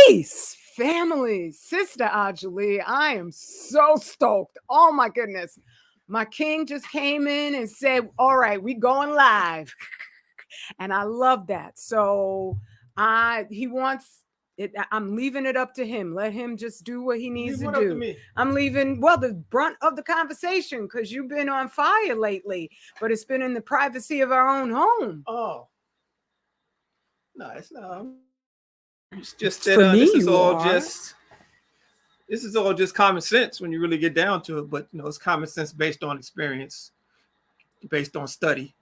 Peace, family, Sister Ajali. I am so stoked. Oh my goodness. My king just came in and said, all right, we going live. And I love that. So he wants it. I'm leaving it up to him. Let him just do what he needs to do. I'm leaving, well, the brunt of the conversation, because you've been on fire lately, but it's been in the privacy of our own home. Oh. No, it's not. It's just For that me, this is all just common sense when you really get down to it. But it's common sense based on experience, based on study,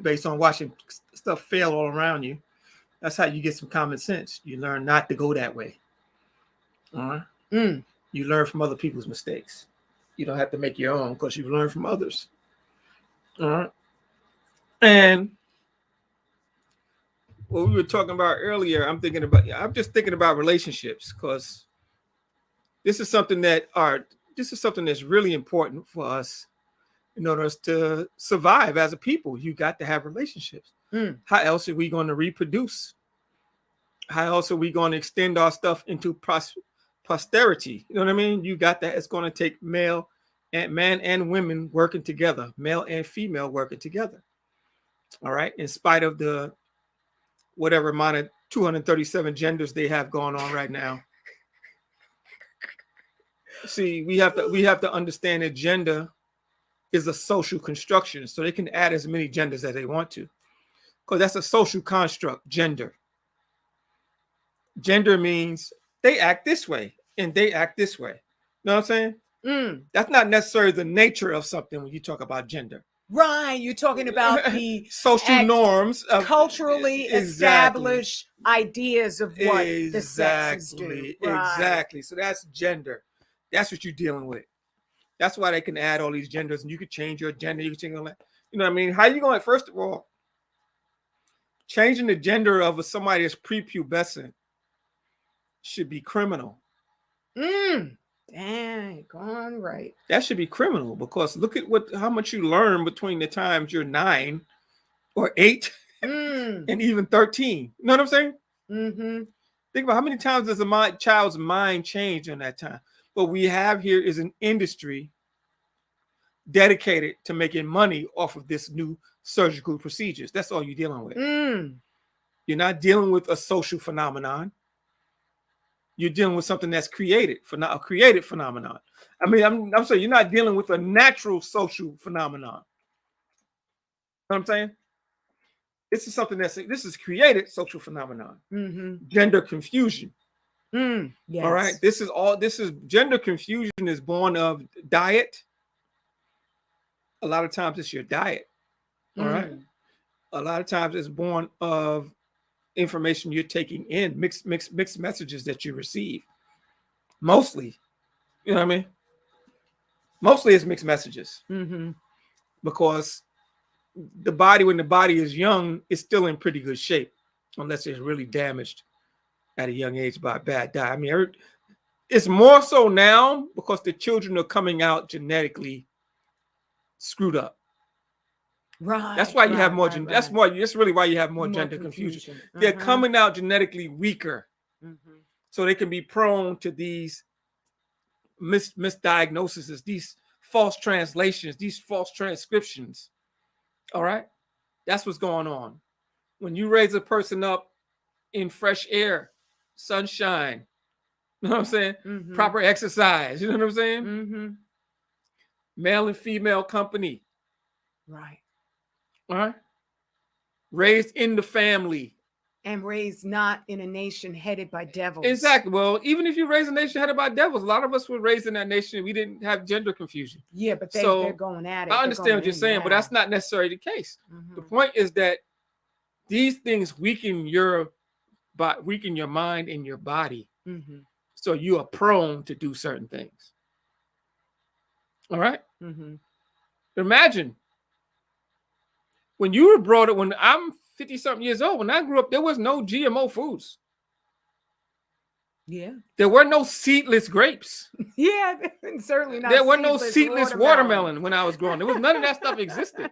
based on watching stuff fail all around you. That's how you get some common sense. You learn not to go that way. All right. You learn from other people's mistakes. You don't have to make your own because you've learned from others. All right. And what we were talking about earlier, I'm just thinking about relationships, because this is something that's really important for us in order to survive as a people. You got to have relationships. How else are we going to reproduce? How else are we going to extend our stuff into posterity? You know what I mean? You got that. It's going to take man and women working together, male and female working together. All right. In spite of the whatever amount of 237 genders they have going on right now. See, we have to understand that gender is a social construction, so they can add as many genders as they want to, because that's a social construct. Gender means they act this way and they act this way. You know what I'm saying? That's not necessarily the nature of something when you talk about gender. Right, you're talking about the social norms, of culturally established ideas of what the sexes do. Right. Exactly. So that's gender. That's what you're dealing with. That's why they can add all these genders, and you could change your gender. You can change all that. You know what I mean? How you going? First of all, changing the gender of somebody that's prepubescent should be criminal. Dang, gone right. That should be criminal, because look at how much you learn between the times you're 9 or 8 and even 13. You know what I'm saying? Think about how many times does a child's mind change in that time. What we have here is an industry dedicated to making money off of this new surgical procedures. That's all you're dealing with. You're not dealing with a social phenomenon. You're dealing with something that's created phenomenon. I mean, I'm saying you're not dealing with a natural social phenomenon. You know what I'm saying? This is something this is created social phenomenon. Gender confusion. Yes. All right. This is gender confusion is born of diet. A lot of times it's your diet. All right. A lot of times it's born of information you're taking in, mixed messages that you receive. Mostly, you know what I mean? Mostly it's mixed messages. Because the body, when the body is young, is still in pretty good shape, unless it's really damaged at a young age by a bad diet. I mean, it's more so now because the children are coming out genetically screwed up. Right. That's why you have more. That's really why you have more gender confusion. They're coming out genetically weaker, so they can be prone to these misdiagnoses, these false translations, these false transcriptions. All right, that's what's going on. When you raise a person up in fresh air, sunshine, you know what I'm saying? Proper exercise, you know what I'm saying? Male and female company. Right. All right. Raised in the family. And raised not in a nation headed by devils. Exactly. Well, even if you raise a nation headed by devils, a lot of us were raised in that nation. We didn't have gender confusion. Yeah, but they're going at it. I understand what you're saying, but that's not necessarily the case. The point is that these things weaken your mind and your body. So you are prone to do certain things. All right. Imagine when you were brought up, when I'm 50-something years old, when I grew up, there was no GMO foods. Yeah. There were no seedless grapes. Yeah, certainly not. There were no seedless watermelon when I was growing. There was none of that stuff existed.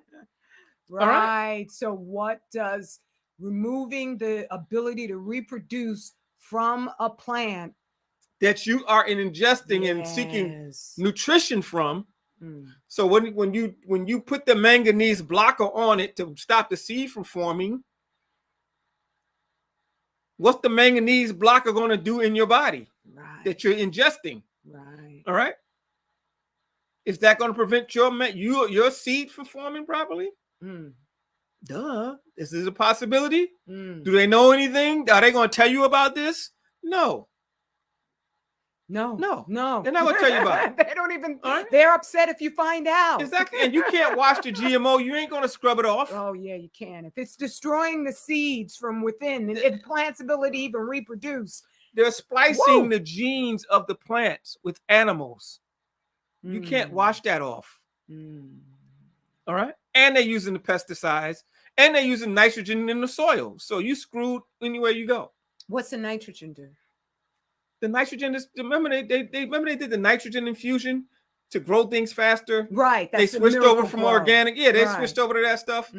Right. So what does removing the ability to reproduce from a plant that you are ingesting and seeking nutrition from. So when you put the manganese blocker on it to stop the seed from forming, what's the manganese blocker going to do in your body that you're ingesting? Right. All right. Is that going to prevent your seed from forming properly? Duh. This is a possibility. Do they know anything? Are they going to tell you about this? No. No. They're not going to tell you about it. They don't even. Right? They're upset if you find out. Exactly. And you can't wash the GMO. You ain't going to scrub it off. Oh, yeah, you can. If it's destroying the seeds from within, and plant's ability to even reproduce. They're splicing the genes of the plants with animals. You can't wash that off. All right. And they're using the pesticides, and they're using nitrogen in the soil. So you screwed anywhere you go. What's the nitrogen do? The nitrogen is, remember they did the nitrogen infusion to grow things faster. Right. They switched over from organic. Yeah, they switched over to that stuff.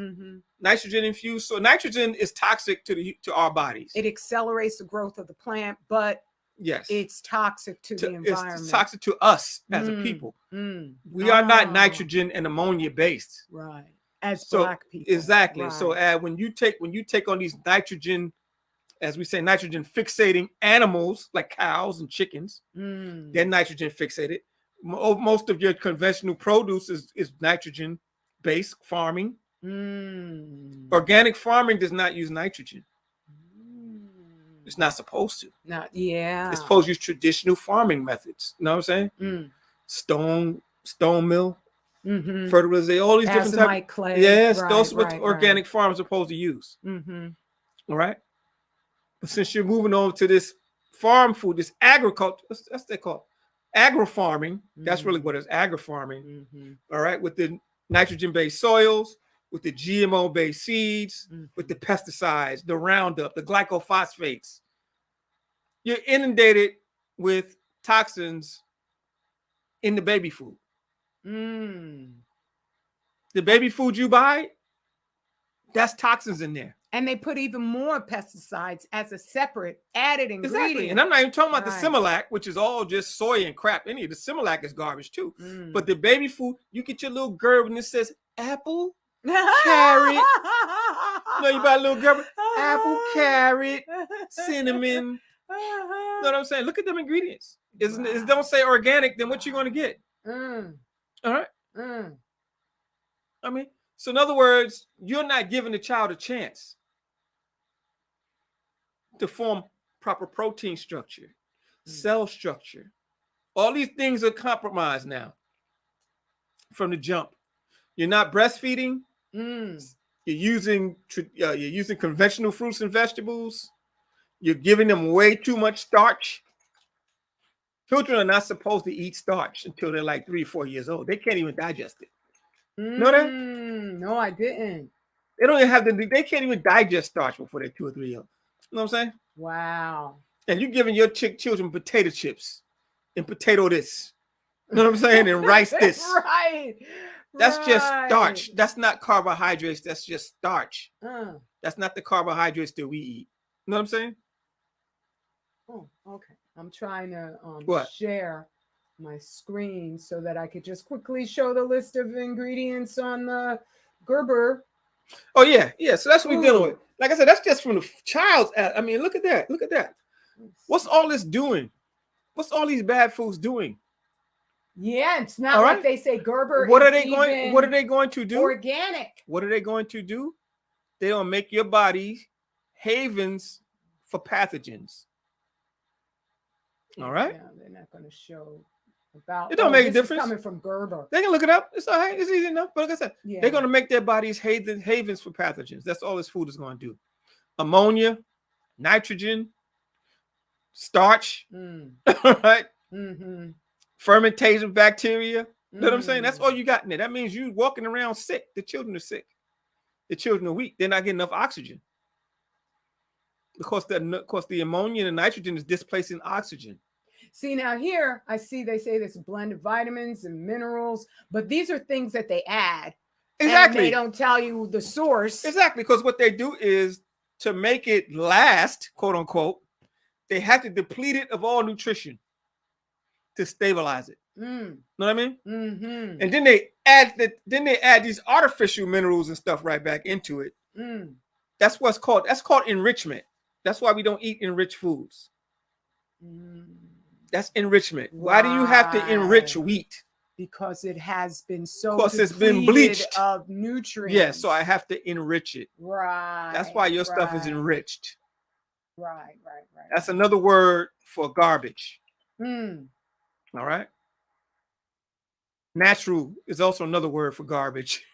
Nitrogen infused. So nitrogen is toxic to our bodies. It accelerates the growth of the plant, but yes, it's toxic to the environment. It's toxic to us as a people. We are not nitrogen and ammonia based. Right. As Black people. Exactly. Right. So when you take on these nitrogen, as we say, nitrogen fixating animals like cows and chickens, they're nitrogen fixated. Most of your conventional produce is nitrogen based farming. Organic farming does not use nitrogen. It's not supposed to. It's supposed to use traditional farming methods. You know what I'm saying? Stone mill, fertilizer, all these different types. Clay. Yes, those are what organic farms are supposed to use. All right. But since you're moving on to this farm food, this agriculture, that's what they call it. Agri-farming. That's really what it is, agri-farming. All right, with the nitrogen-based soils, with the GMO-based seeds, with the pesticides, the Roundup, the glycophosphates. You're inundated with toxins in the baby food. The baby food you buy, that's toxins in there. And they put even more pesticides as a separate added ingredient. Exactly. And I'm not even talking about the Similac, which is all just soy and crap. Any of the Similac is garbage too. But the baby food, you get your little Gerber and it says apple, carrot. You buy a little Gerber, apple, carrot, cinnamon. You know what I'm saying? Look at them ingredients. It don't say organic, then what you going to get? All right. I mean, so in other words, you're not giving the child a chance to form proper protein structure, cell structure. All these things are compromised now from the jump. You're not breastfeeding. You're using conventional fruits and vegetables. You're giving them way too much starch. Children are not supposed to eat starch until they're like 3 or 4 years old. They can't even digest it. Know that? No, I didn't. They don't even have they can't even digest starch before they're 2 or 3 years old. You know what I'm saying? Wow. And you're giving your children potato chips and potato this. You know what I'm saying? And rice this. Right. That's just starch. That's not carbohydrates. That's just starch. That's not the carbohydrates that we eat. You know what I'm saying? Oh, okay. I'm trying to share my screen so that I could just quickly show the list of ingredients on the Gerber. Oh yeah. So that's what we're dealing with. Like I said, that's just from the child's. I mean, look at that. What's all this doing? What's all these bad foods doing? Yeah, it's not like they say Gerber. What are they going to do? Organic. What are they going to do? They'll make your body havens for pathogens. All right. Yeah, they're not going to show about. It don't make a difference. Coming from Gerber. They can look it up. It's all right. It's easy enough. But like I said, they're going to make their bodies havens for pathogens. That's all this food is going to do. Ammonia, nitrogen, starch. All right. Fermentation bacteria. You know what I'm saying? That's all you got in there. That means you walking around sick. The children are sick. The children are weak. They're not getting enough oxygen. Because the ammonia and the nitrogen is displacing oxygen. See, now here I see they say there's a blend of vitamins and minerals, but these are things that they add. Exactly. And they don't tell you the source. Exactly, because what they do is to make it last, quote unquote, they have to deplete it of all nutrition to stabilize it. Know what I mean? Mm-hmm. And then they add these artificial minerals and stuff right back into it. That's called enrichment. That's why we don't eat enriched foods. That's enrichment. Why do you have to enrich wheat? Because it has been so because it's been bleached of nutrients. Yeah, so I have to enrich it. Right. That's why your stuff is enriched. Right. That's another word for garbage. All right. Natural is also another word for garbage.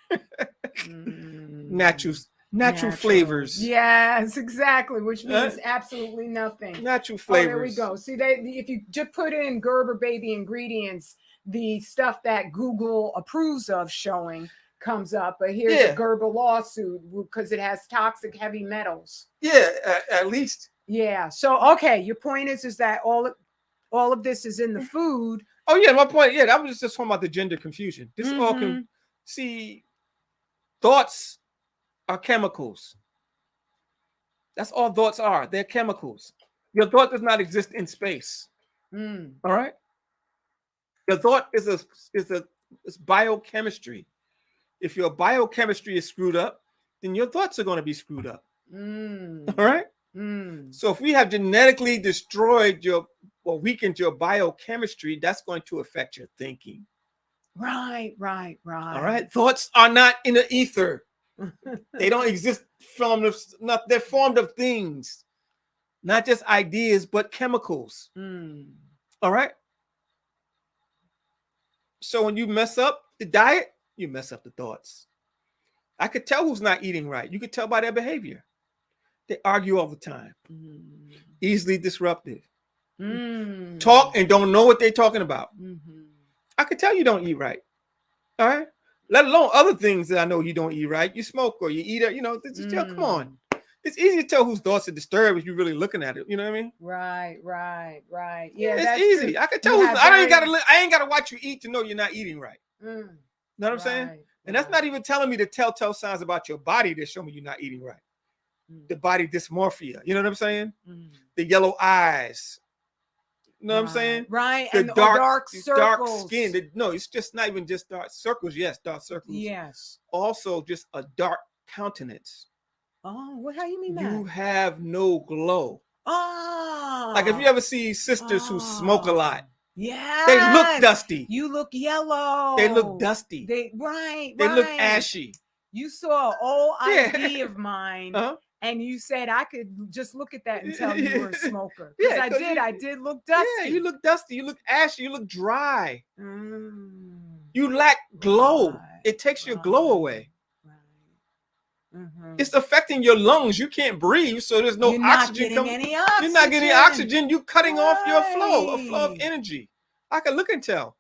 Natural flavors. Yes, exactly, which means absolutely nothing. Natural flavors. Oh, there we go. See, if you just put in Gerber baby ingredients, the stuff that Google approves of showing comes up. But here's a Gerber lawsuit because it has toxic heavy metals. Yeah, at least. Yeah. So, okay, your point is that all of this is in the food. Oh, yeah, my point. Yeah, that was just talking about the gender confusion. This all can see thoughts are chemicals. That's all thoughts are. They're chemicals. Your thought does not exist in space. All right. Your thought is biochemistry. If your biochemistry is screwed up, then your thoughts are going to be screwed up. All right. So if we have genetically destroyed or weakened your biochemistry, that's going to affect your thinking. Right. All right. Thoughts are not in the ether. They don't exist they're formed of things, not just ideas, but chemicals. All right. So when you mess up the diet, you mess up the thoughts. I could tell who's not eating right. You could tell by their behavior. They argue all the time. Easily disruptive. Talk and don't know what they're talking about. I could tell you don't eat right. All right. Let alone other things that I know you don't eat right. You smoke or you eat it. Come on. It's easy to tell whose thoughts are disturbed if you're really looking at it. You know what I mean? Right. Yeah, it's easy. True. I can tell. I ain't gotta watch you eat to know you're not eating right. Know what I'm saying? And that's not even telling me the telltale signs about your body that show me you're not eating right. The body dysmorphia. You know what I'm saying? The yellow eyes. You know what I'm saying? Right. The and dark circles. Dark skin. No, it's just not even just dark circles. Yes, dark circles. Yes. Also, just a dark countenance. Oh, how you mean that? You have no glow. Oh. Like if you ever see sisters who smoke a lot. Yeah. They look dusty. You look yellow. They look dusty. They look ashy. You saw an old ID of mine. And you said I could just look at that and tell you were a smoker. Because I did look dusty. Yeah, you look dusty. You look ashy. You look dry. You lack glow. Right. It takes your glow away. It's affecting your lungs. You can't breathe, so there's no oxygen. You're not getting oxygen. You're cutting off your flow of energy. I can look and tell.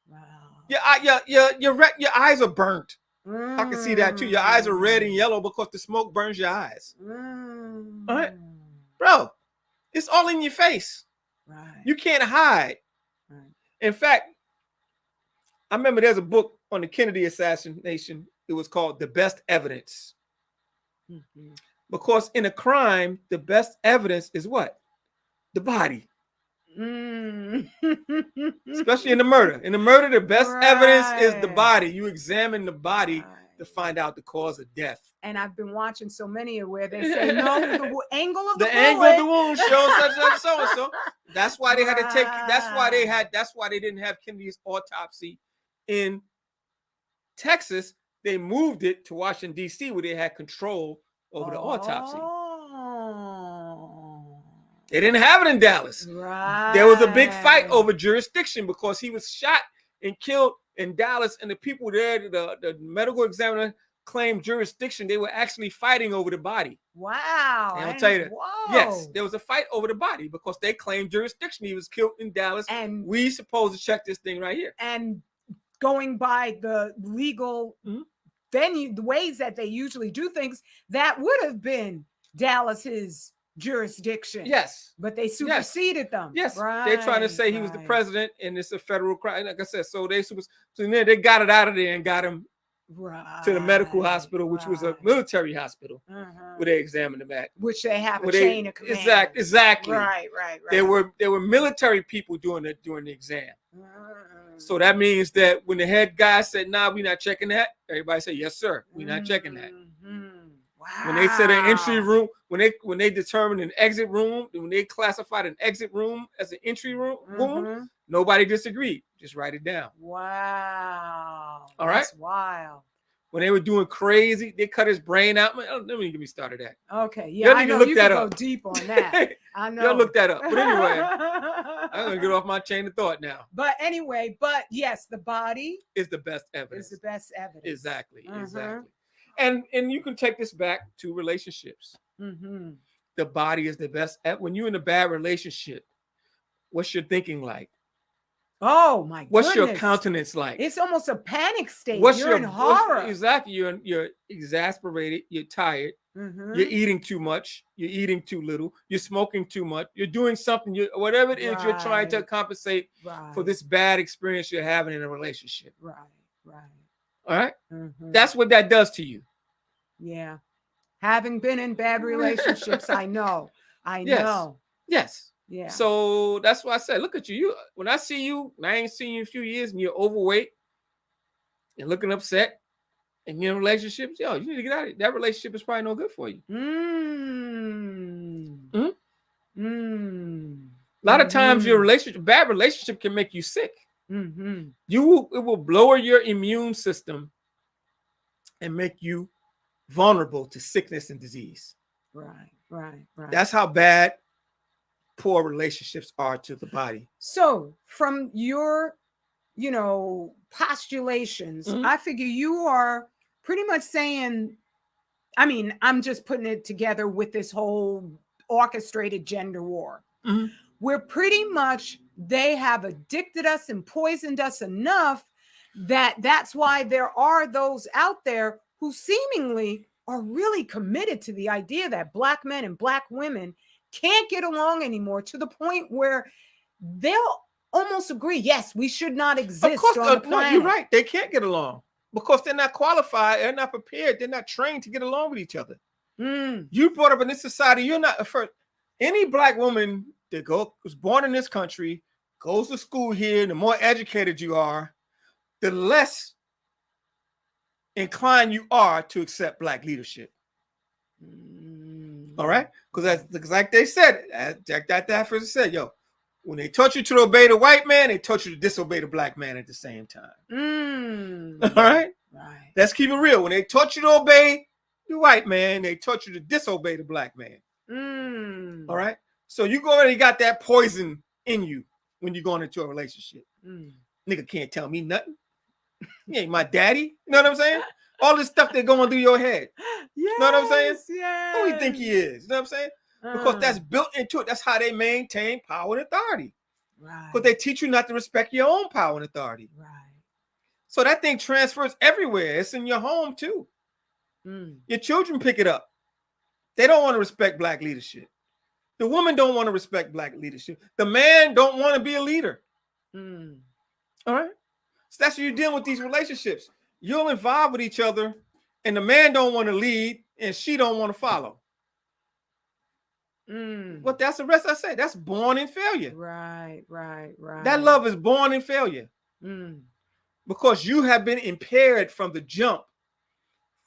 Wow. Your eyes are burnt. I can see that too. Your eyes are red and yellow because the smoke burns your eyes. All right, bro. It's all in your face. Right. You can't hide. Right. In fact, I remember there's a book on the Kennedy assassination. It was called The Best Evidence. Because in a crime, the best evidence is what? The body. Especially in the murder. In the murder, the best evidence is the body. You examine the body to find out the cause of death. And I've been watching so many where they say, no, the angle of the angle of the wound shows such so and so. That's why they had to take. That's why they didn't have Kennedy's autopsy in Texas. They moved it to Washington, D.C., where they had control over the autopsy. They didn't have it in Dallas. Right. There was a big fight over jurisdiction because he was shot and killed in Dallas, and the people there, the medical examiner claimed jurisdiction. They were actually fighting over the body. Wow. And I'll tell you that. Yes, there was a fight over the body because they claimed jurisdiction. He was killed in Dallas, and we supposed to check this thing right here. And going by the legal venue, the ways that they usually do things, that would have been Dallas's jurisdiction. Yes. But they superseded them. Yes. They're trying to say he was the president and it's a federal crime. Like I said, so they got it out of there and got him to the medical hospital, which was a military hospital, where they examined them at. Which they have a chain of command. Exactly. Right. There were military people doing the exam. So that means that when the head guy said, "Nah, we're not checking that," everybody said, "Yes, sir, we're not checking that." Wow. When they said an entry room, when they determined an exit room, when they classified an exit room as an entry room, nobody disagreed. Just write it down. Wow. All That's right. wild. When they were doing crazy, they cut his brain out. Let me get me started at. Okay, yeah, I know you can go deep on that. I know. Y'all look that up. But anyway, I'm gonna get off my chain of thought now. But yes, the body is the best evidence. Is the best evidence. Exactly. And you can take this back to relationships. The body is the best. When you're in a bad relationship, what's your thinking like? Oh my goodness. What's your countenance like? It's almost a panic state. You're in horror. Exactly. You're exasperated. You're tired. You're eating too much. You're eating too little. You're smoking too much. You're doing something. Whatever it is, you're trying to compensate for this bad experience you're having in a relationship. Right. All right. That's what that does to you. Yeah. Having been in bad relationships, I know. Yes. Yeah. So that's why I said, look at you. When I see you, and I ain't seen you in a few years, and you're overweight and looking upset, and you're in relationships, you need to get out of it. That relationship is probably no good for you. A lot of times, bad relationship can make you sick. It will lower your immune system and make you vulnerable to sickness and disease. Right. That's how bad poor relationships are to the body. So from your, postulations, I figure you are pretty much saying, I'm just putting it together with this whole orchestrated gender war. We're pretty much, they have addicted us and poisoned us enough that's why there are those out there who seemingly are really committed to the idea that Black men and Black women can't get along anymore, to the point where they'll almost agree, yes, we should not exist on the planet. No, you're right. They can't get along because they're not qualified, they're not prepared, they're not trained to get along with each other. You brought up in this society, you're not for any Black woman that was born in this country, goes to school here, the more educated you are, the less inclined you are to accept Black leadership. All right, because like they said, Jack Daffer said, when they taught you to obey the white man, they taught you to disobey the Black man at the same time. All right, let's keep it real. When they taught you to obey the white man, they taught you to disobey the Black man. All right, so you already got that poison in you when you're going into a relationship. Nigga can't tell me nothing. He ain't my daddy. You know what I'm saying? All this stuff that's going through your head. You know what I'm saying? Who do you think he is? You know what I'm saying? Because that's built into it. That's how they maintain power and authority. Because they teach you not to respect your own power and authority. So that thing transfers everywhere. It's in your home too. Your children pick it up. They don't want to respect Black leadership. The woman don't want to respect Black leadership. The man don't want to be a leader. All right? So that's what you're dealing with these relationships. You'll involve with each other, and the man don't want to lead, and she don't want to follow. But that's the rest I say. That's born in failure. Right. That love is born in failure. Because you have been impaired from the jump,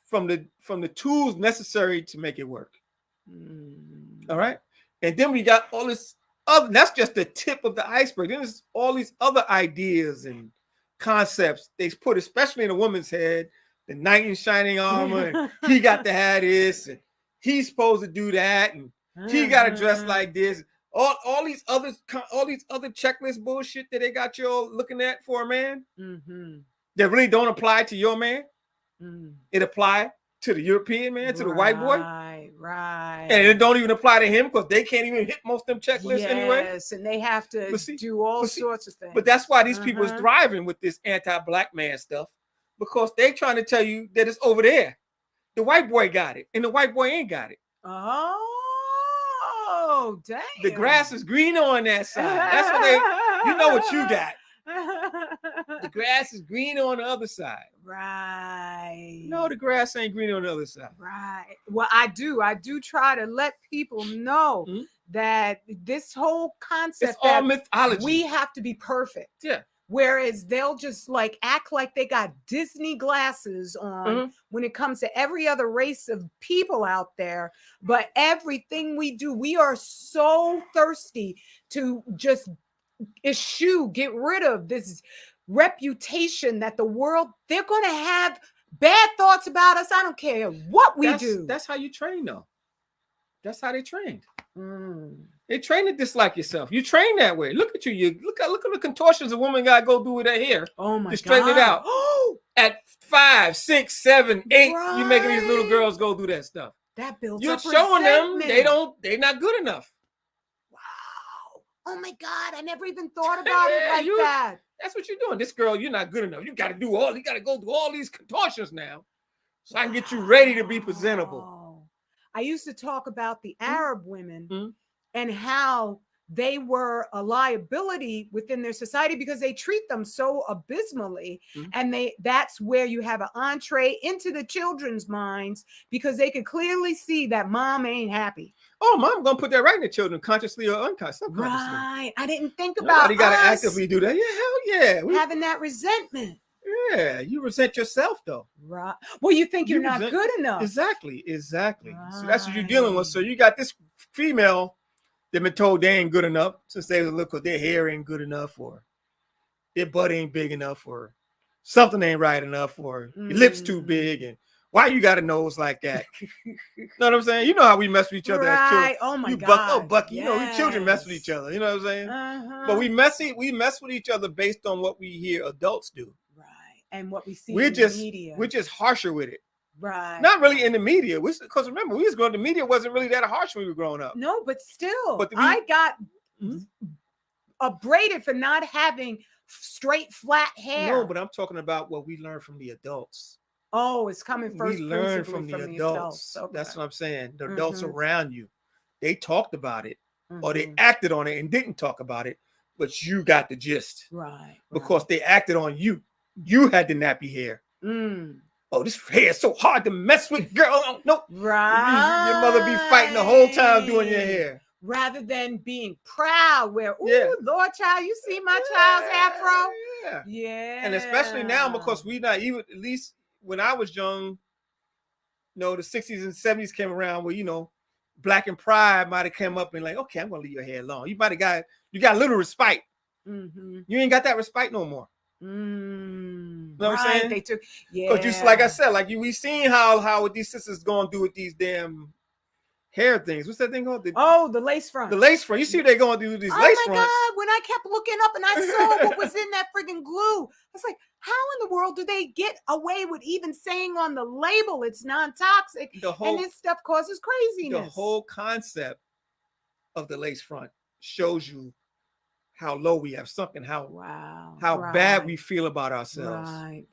from the tools necessary to make it work. All right? And then we got all this other, that's just the tip of the iceberg. Then there's all these other ideas and concepts they put, especially in a woman's head, the knight in shining armor, and he got to have this, and he's supposed to do that, and he got to dress like this. All these other checklist bullshit that they got you all looking at for a man that really don't apply to your man. It apply to the European man, to the white boy. Right. And it don't even apply to him because they can't even hit most of them checklists anyway. Yes, and they have to do all sorts of things. But that's why these people is thriving with this anti-Black man stuff, because they trying to tell you that it's over there. The white boy got it, and the white boy ain't got it. Oh, damn. The grass is greener on that side. That's what you know what you got. The grass is greener on the other side. Right. No, the grass ain't greener on the other side. Right. Well, I do try to let people know that this whole concept It's all that mythology. we have to be perfect. Yeah. Whereas they'll just like act like they got Disney glasses on when it comes to every other race of people out there. But everything we do, we are so thirsty to just get rid of this reputation that the world, they're going to have bad thoughts about us. I don't care what we do. That's how you train, though. That's how they trained. They train to dislike yourself. You train that way. Look at you. You look at the contortions a woman got to go do with her hair. Oh my God. To straighten it out. At 5, 6, 7, 8, Right. you making these little girls go do that stuff. That builds You're up showing resentment. them they're not good enough. Wow. Oh my God. I never even thought about it like that. That's what you're doing. This girl, you're not good enough. You got to go through all these contortions now. So I can get you ready to be presentable. I used to talk about the Arab women and how they were a liability within their society because they treat them so abysmally. And that's where you have an entree into the children's minds because they can clearly see that mom ain't happy. Oh, mom gonna put that right in the children, consciously or unconsciously. Right. I didn't think about Nobody gotta actively do that. Yeah, hell yeah. Having that resentment. Yeah, you resent yourself though. Right. Well, you think you're not good enough. Exactly. Right. So that's what you're dealing with. So you got this female that been told they ain't good enough since they was little because their hair ain't good enough or their butt ain't big enough or something ain't right enough or your lips too big and why you got a nose like that? You know what I'm saying? You know how we mess with each other as children. Oh my God. Bucky. Yes. You know, we children mess with each other. You know what I'm saying? But we mess with each other based on what we hear adults do. Right. And what we see in the media. We're just harsher with it. Right. Not really in the media. Because remember, we was growing, the media wasn't really that harsh when we were growing up. No, but still, I got upbraided for not having straight, flat hair. No, but I'm talking about what we learned from the adults. Oh, it's coming first. We learned from the adults. Okay. That's what I'm saying. The adults around you, they talked about it or they acted on it and didn't talk about it, but you got the gist. Right. Because they acted on you. You had the nappy hair. Oh, this hair is so hard to mess with, girl. No. Right. Your mother be fighting the whole time doing your hair. Rather than being proud where, Lord child, you see my child's afro? Yeah. And especially now because we not even, at least when I was young, the 60s and 70s came around where, Black and Pride might have come up and like, okay, I'm going to leave your hair long. You might have got a little respite. You ain't got that respite no more. You know what I'm saying? They took, because just like I said, we seen how what these sisters gonna do with these damn hair things. What's that thing called? The lace front. The lace front. You see what they're gonna do with these lace fronts. Oh my God! When I kept looking up and I saw what was in that friggin' glue, I was like, how in the world do they get away with even saying on the label it's non-toxic and this stuff causes craziness? The whole concept of the lace front shows you how low we have sunk and how bad we feel about ourselves. Right.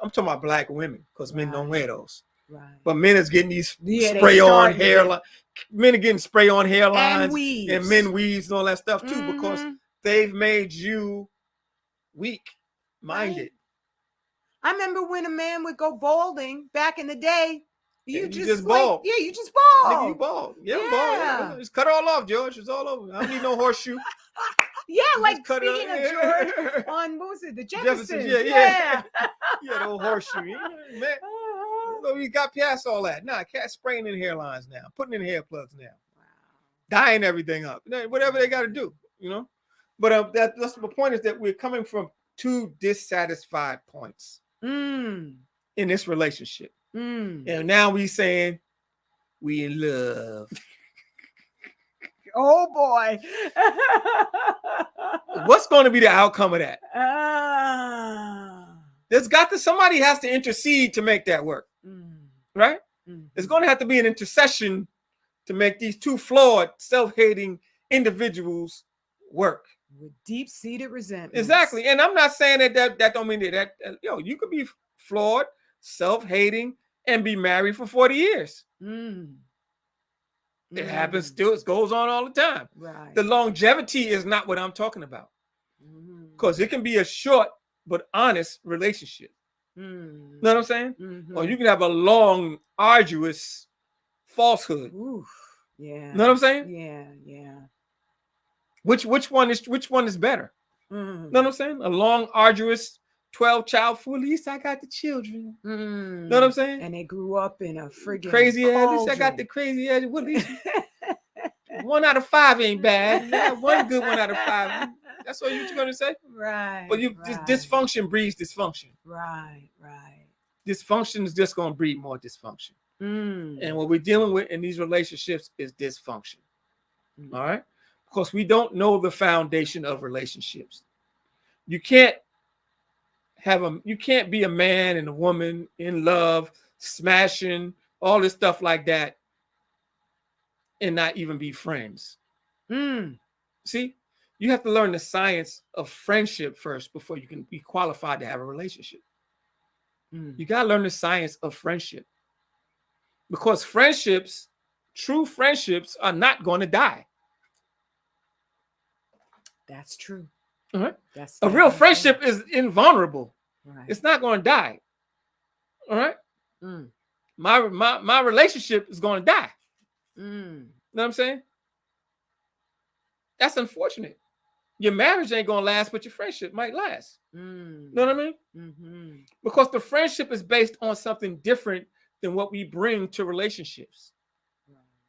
I'm talking about Black women because men don't wear those. Right. But men is getting these spray-on hairline. Men are getting spray-on hairlines and men weaves and all that stuff too because they've made you weak-minded. Right. I remember when a man would go balding back in the day. You just bald. Yeah, you just bald. Nigga, you bald. Yeah, bald. Yeah. Just cut it all off, George. It's all over. I don't need no horseshoe. Yeah, like speaking of George on, what was it, the Jeffersons? Yeah. The old horseshoe. Man. We got past all that. Nah, cat spraying in hairlines now, putting in hair plugs now, dyeing everything up, whatever they got to do, But that's the point is that we're coming from two dissatisfied points in this relationship. And now we saying we in love. Oh boy. What's going to be the outcome of that? Somebody has to intercede to make that work. Right? There's going to have to be an intercession to make these two flawed, self-hating individuals work. With deep-seated resentment. Exactly. And I'm not saying that don't mean that you could be flawed, self-hating, and be married for 40 years. It happens still. It goes on all the time. Right. The longevity is not what I'm talking about. Because it can be a short but honest relationship. Mm. Know what I'm saying? Mhm. Or you can have a long, arduous falsehood. Oof. Yeah. Know what I'm saying? Yeah. Which one is better? Mm. Know what I'm saying? A long, arduous 12 child fool. At least I got the children. Mm. Know what I'm saying? And they grew up in a friggin' Crazy ass. At least I got cauldron. the crazy ass. Well, at least 1 out of 5 ain't bad. You got one good 1 out of 5. That's what you're gonna say. Right. But dysfunction breeds dysfunction. Right. Dysfunction is just gonna breed more dysfunction. Mm. And what we're dealing with in these relationships is dysfunction. Mm. All right? Because we don't know the foundation of relationships. You can't be a man and a woman in love, smashing, all this stuff like that, and not even be friends. Mm. See, you have to learn the science of friendship first before you can be qualified to have a relationship. Mm. You got to learn the science of friendship, because true friendships are not going to die. That's true. All right? That's A real friendship is invulnerable. Right. It's not going to die. All right? Mm. My relationship is going to die. Mm. You know what I'm saying? That's unfortunate. Your marriage ain't going to last, but your friendship might last. Mm. You know what I mean? Mm-hmm. Because the friendship is based on something different than what we bring to relationships.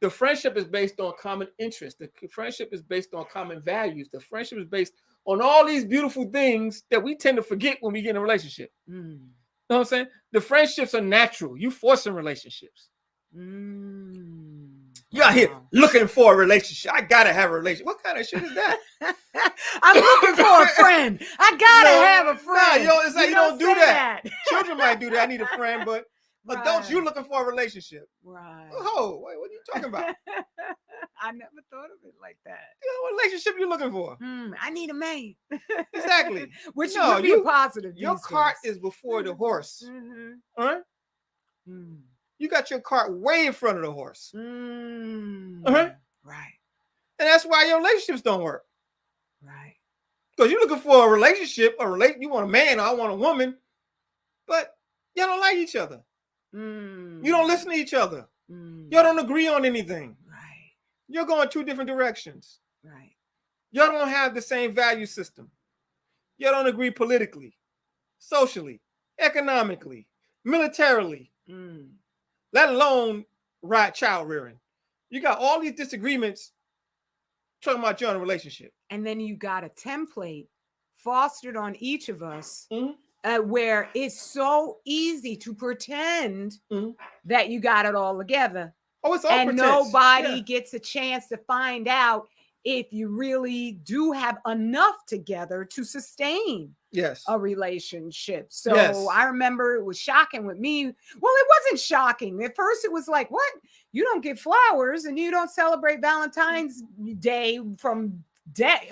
The friendship is based on common interests. The friendship is based on common values. The friendship is based on all these beautiful things that we tend to forget when we get in a relationship. Mm. You know what I'm saying? The friendships are natural. You forcing relationships. Mm. You're out here looking for a relationship. I gotta have a relationship. What kind of shit is that? I'm looking for a friend. I gotta have a friend. No, it's like you don't do that. that. Children might do that. I need a friend, but adults, you looking for a relationship. Right. Oh, wait, what are you talking about? I never thought of it like that. What relationship you looking for? I need a man. Exactly. Which would be a positive. Your cart is before the horse. Mm-hmm. All right? Mm. You got your cart way in front of the horse. Mm. All right? Right. And that's why your relationships don't work. Right. Because you're looking for a relationship, you want a man, or I want a woman, but y'all don't like each other. Mm. You don't listen to each other. Mm. Y'all don't agree on anything. Right. You're going 2 different directions. Right. Y'all don't have the same value system. Y'all don't agree politically, socially, economically, militarily, let alone child rearing. You got all these disagreements talking about you're in a relationship. And then you got a template fostered on each of us where it's so easy to pretend that you got it all together. Oh, it's all and pretense. Nobody gets a chance to find out if you really do have enough together to sustain a relationship. So I remember it was shocking with me. Well, it wasn't shocking. At first it was like, what? You don't get flowers and you don't celebrate Valentine's Day from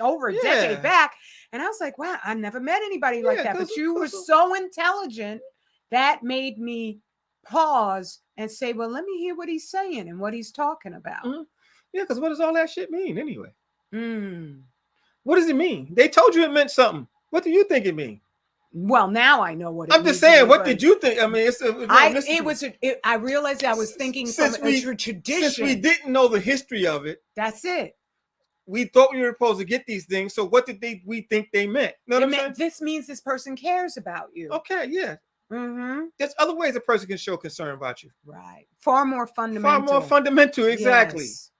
over a decade back. And I was like, wow, I never met anybody like that. But you were so intelligent that made me pause and say, well, let me hear what he's saying and what he's talking about. Yeah, because what does all that shit mean anyway? What does it mean? They told you it meant something. What do you think it means? Well, now I know what it I'm just saying, what did you think? I mean, I realized I was thinking from a tradition. Since we didn't know the history of it. That's it. We thought we were supposed to get these things. So what did we think they meant? You know what I'm saying? This means this person cares about you. Okay, yeah. There's other ways a person can show concern about you. Right. Far more fundamental. Exactly. Yes.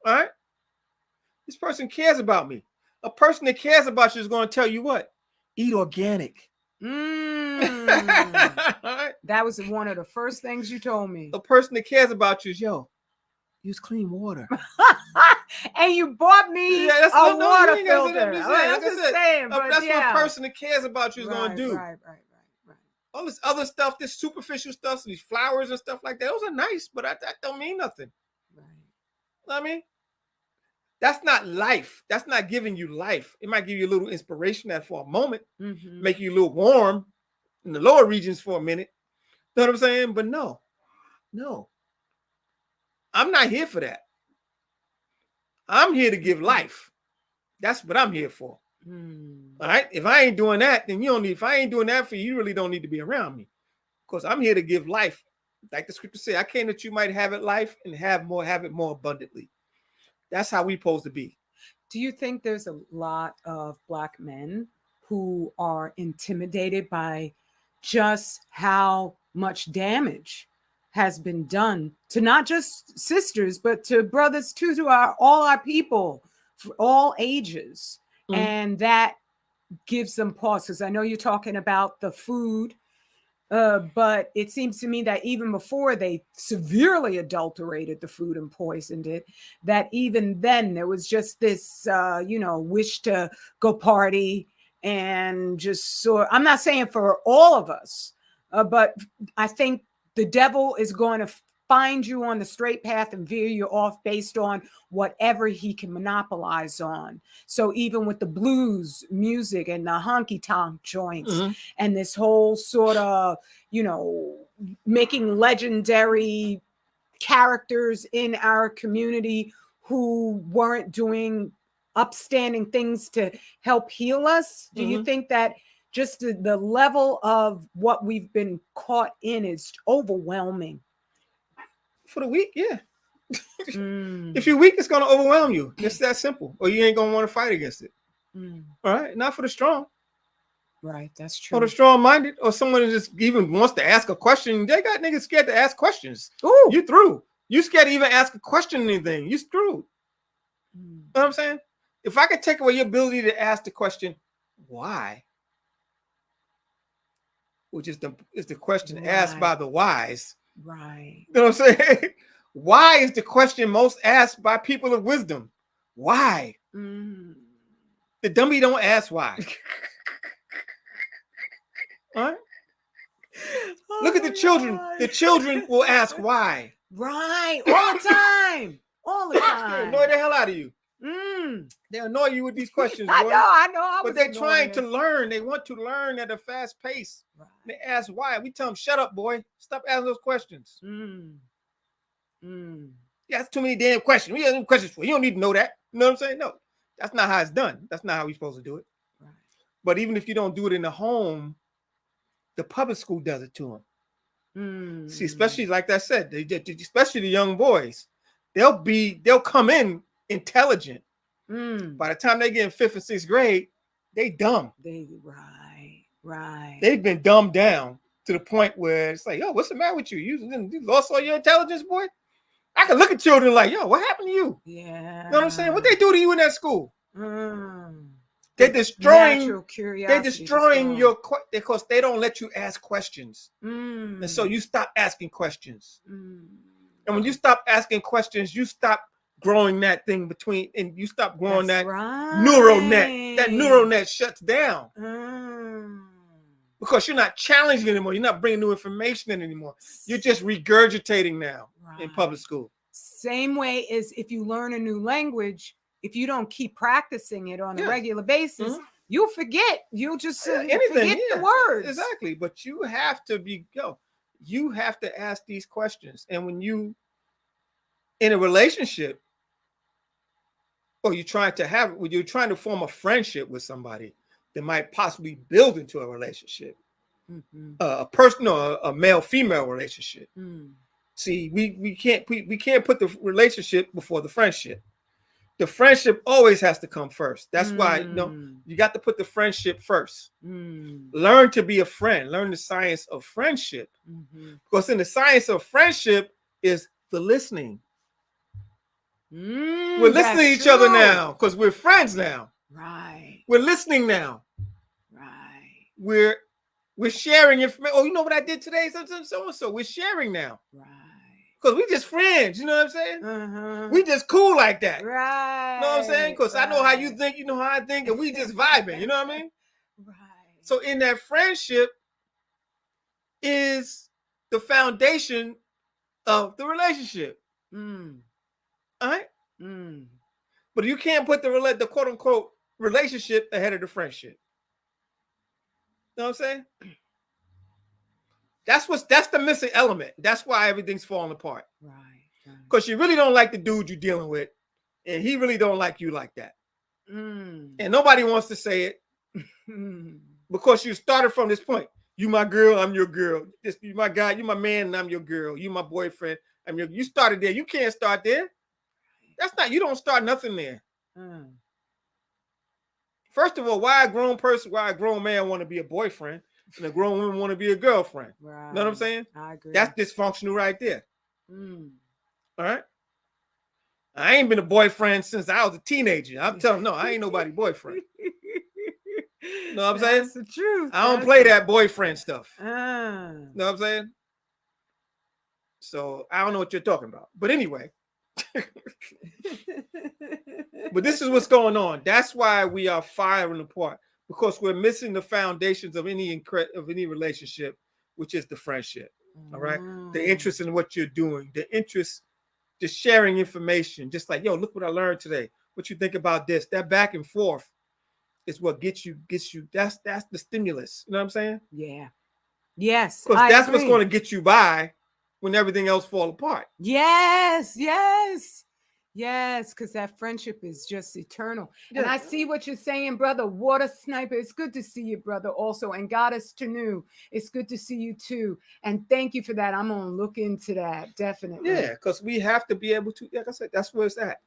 All right. This person cares about me. A person that cares about you is going to tell you what? Eat organic. Right. That was one of the first things you told me. A person that cares about you is, use clean water. And you bought me a water filter. I'm just saying, that's what a person that cares about you is going to do. Right. All this other stuff, this superficial stuff, these flowers and stuff like that, those are nice, but that don't mean nothing. Right. You know what I mean? That's not life. That's not giving you life. It might give you a little inspiration that for a moment, make you a little warm in the lower regions for a minute. You know what I'm saying? But no. I'm not here for that. I'm here to give life. That's what I'm here for. All right. If I ain't doing that, then you don't need. If I ain't doing that for you, you really don't need to be around me. Because I'm here to give life. Like the scripture say, I came that you might have it life and have it more abundantly. That's how we supposed to be. Do you think there's a lot of Black men who are intimidated by just how much damage has been done to not just sisters, but to brothers too, to all our people, for all ages? And that gives them pause. Because I know you're talking about the food, but it seems to me that even before they severely adulterated the food and poisoned it, that even then there was just this, wish to go party and just I'm not saying for all of us, but I think the devil is going to find you on the straight path and veer you off based on whatever he can monopolize on. So even with the blues music and the honky tonk joints and this whole sort of, making legendary characters in our community who weren't doing upstanding things to help heal us. Do you think that just the level of what we've been caught in is overwhelming? For the weak, yeah. If you're weak, it's going to overwhelm you. It's that simple. Or you ain't going to want to fight against it. All right? Not for the strong. Right, that's true. Or the strong-minded, or someone that just even wants to ask a question. They got niggas scared to ask questions. Ooh. You through. You scared to even ask a question or anything. You screwed. You know what I'm saying? If I could take away your ability to ask the question, why? Which is the question asked by the wise. Right. You know what I'm saying? Why is the question most asked by people of wisdom? Why? The dummy don't ask why. All right? Look at the children. God. The children will ask why. Right. All the time. All the They time. annoy the hell out of you. They annoy you with these questions. I boy. know. But they're trying to learn. They want to learn at a fast pace. Right. They ask why. We tell them, shut up, boy. Stop asking those questions. Yeah, that's too many damn questions. We have any questions for you. You don't need to know that. You know what I'm saying? No, that's not how it's done. That's not how we're supposed to do it. Right. But even if you don't do it in the home, the public school does it to them. See, especially like I said, especially the young boys, they'll come in intelligent. By the time they get in 5th and 6th grade, they dumb. Right. They've been dumbed down to the point where it's like, yo, what's the matter with you? You lost all your intelligence, boy? I can look at children like, yo, what happened to you? Yeah. You know what I'm saying? What they do to you in that school? They're destroying your, because they don't let you ask questions. And so you stop asking questions. And when you stop asking questions, you stop growing that thing between, and you stop growing neural net. That neural net shuts down. Because you're not challenging anymore. You're not bringing new information in anymore. You're just regurgitating now in public school. Same way as if you learn a new language, if you don't keep practicing it on a regular basis, you'll forget. You'll just forget the words. Exactly. But you have to you have to ask these questions. And when you, in a relationship, or you're trying to form a friendship with somebody that might possibly build into a relationship, a personal, a male-female relationship. See, we can't put the relationship before the friendship. The friendship always has to come first. That's why you got to put the friendship first. Learn to be a friend. Learn the science of friendship. Because in the science of friendship is the listening. We're listening to each other now because we're friends now. Right. We're listening now. Right. We're sharing information. Oh, you know what I did today? So we're sharing now. Right. Because we just friends. You know what I'm saying? We just cool like that. Right. You know what I'm saying? Because I know how you think, you know how I think, and we just vibing. You know what I mean? Right. So in that friendship is the foundation of the relationship. All right? But you can't put the quote unquote relationship ahead of the friendship. You know what I'm saying? That's the missing element. That's why everything's falling apart. Right. Because you really don't like the dude you're dealing with, and he really don't like you like that. And nobody wants to say it because you started from this point. You my girl, I'm your girl. You my guy, you my man, and I'm your girl. You my boyfriend, you started there. You can't start there. That's not, you don't start nothing there. First of all, why a grown man want to be a boyfriend and a grown woman want to be a girlfriend? Right. You know what I'm saying? I agree. That's dysfunctional right there. All right. I ain't been a boyfriend since I was a teenager. I'm telling you, no, I ain't nobody boyfriend. You know what I'm saying? That's the truth. I don't play that boyfriend stuff. You know what I'm saying? So I don't know what you're talking about. But anyway. But this is what's going on. That's why we are firing apart, because we're missing the foundations of any relationship, which is the friendship. All right. The interest in what you're doing, the interest, just sharing information, just like, yo, look what I learned today. What you think about this? That back and forth is what gets you. That's the stimulus. You know what I'm saying? Yeah. Yes. Because that's what's going to get you by when everything else fall apart. Yes. Because that friendship is just eternal. Yeah. And I see what you're saying, brother. Water Sniper, it's good to see you, brother, also. And Goddess Tanu, it's good to see you too. And thank you for that. I'm going to look into that, definitely. Yeah, because we have to be able to, like I said, that's where it's at.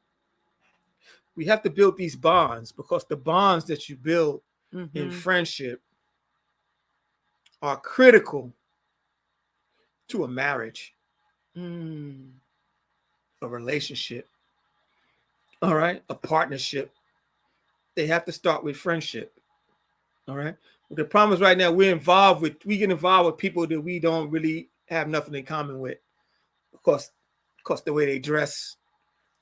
We have to build these bonds, because the bonds that you build in friendship are critical to a marriage, a relationship, all right, a partnership. They have to start with friendship, all right? But the problem is right now we get involved with people that we don't really have nothing in common with, because the way they dress,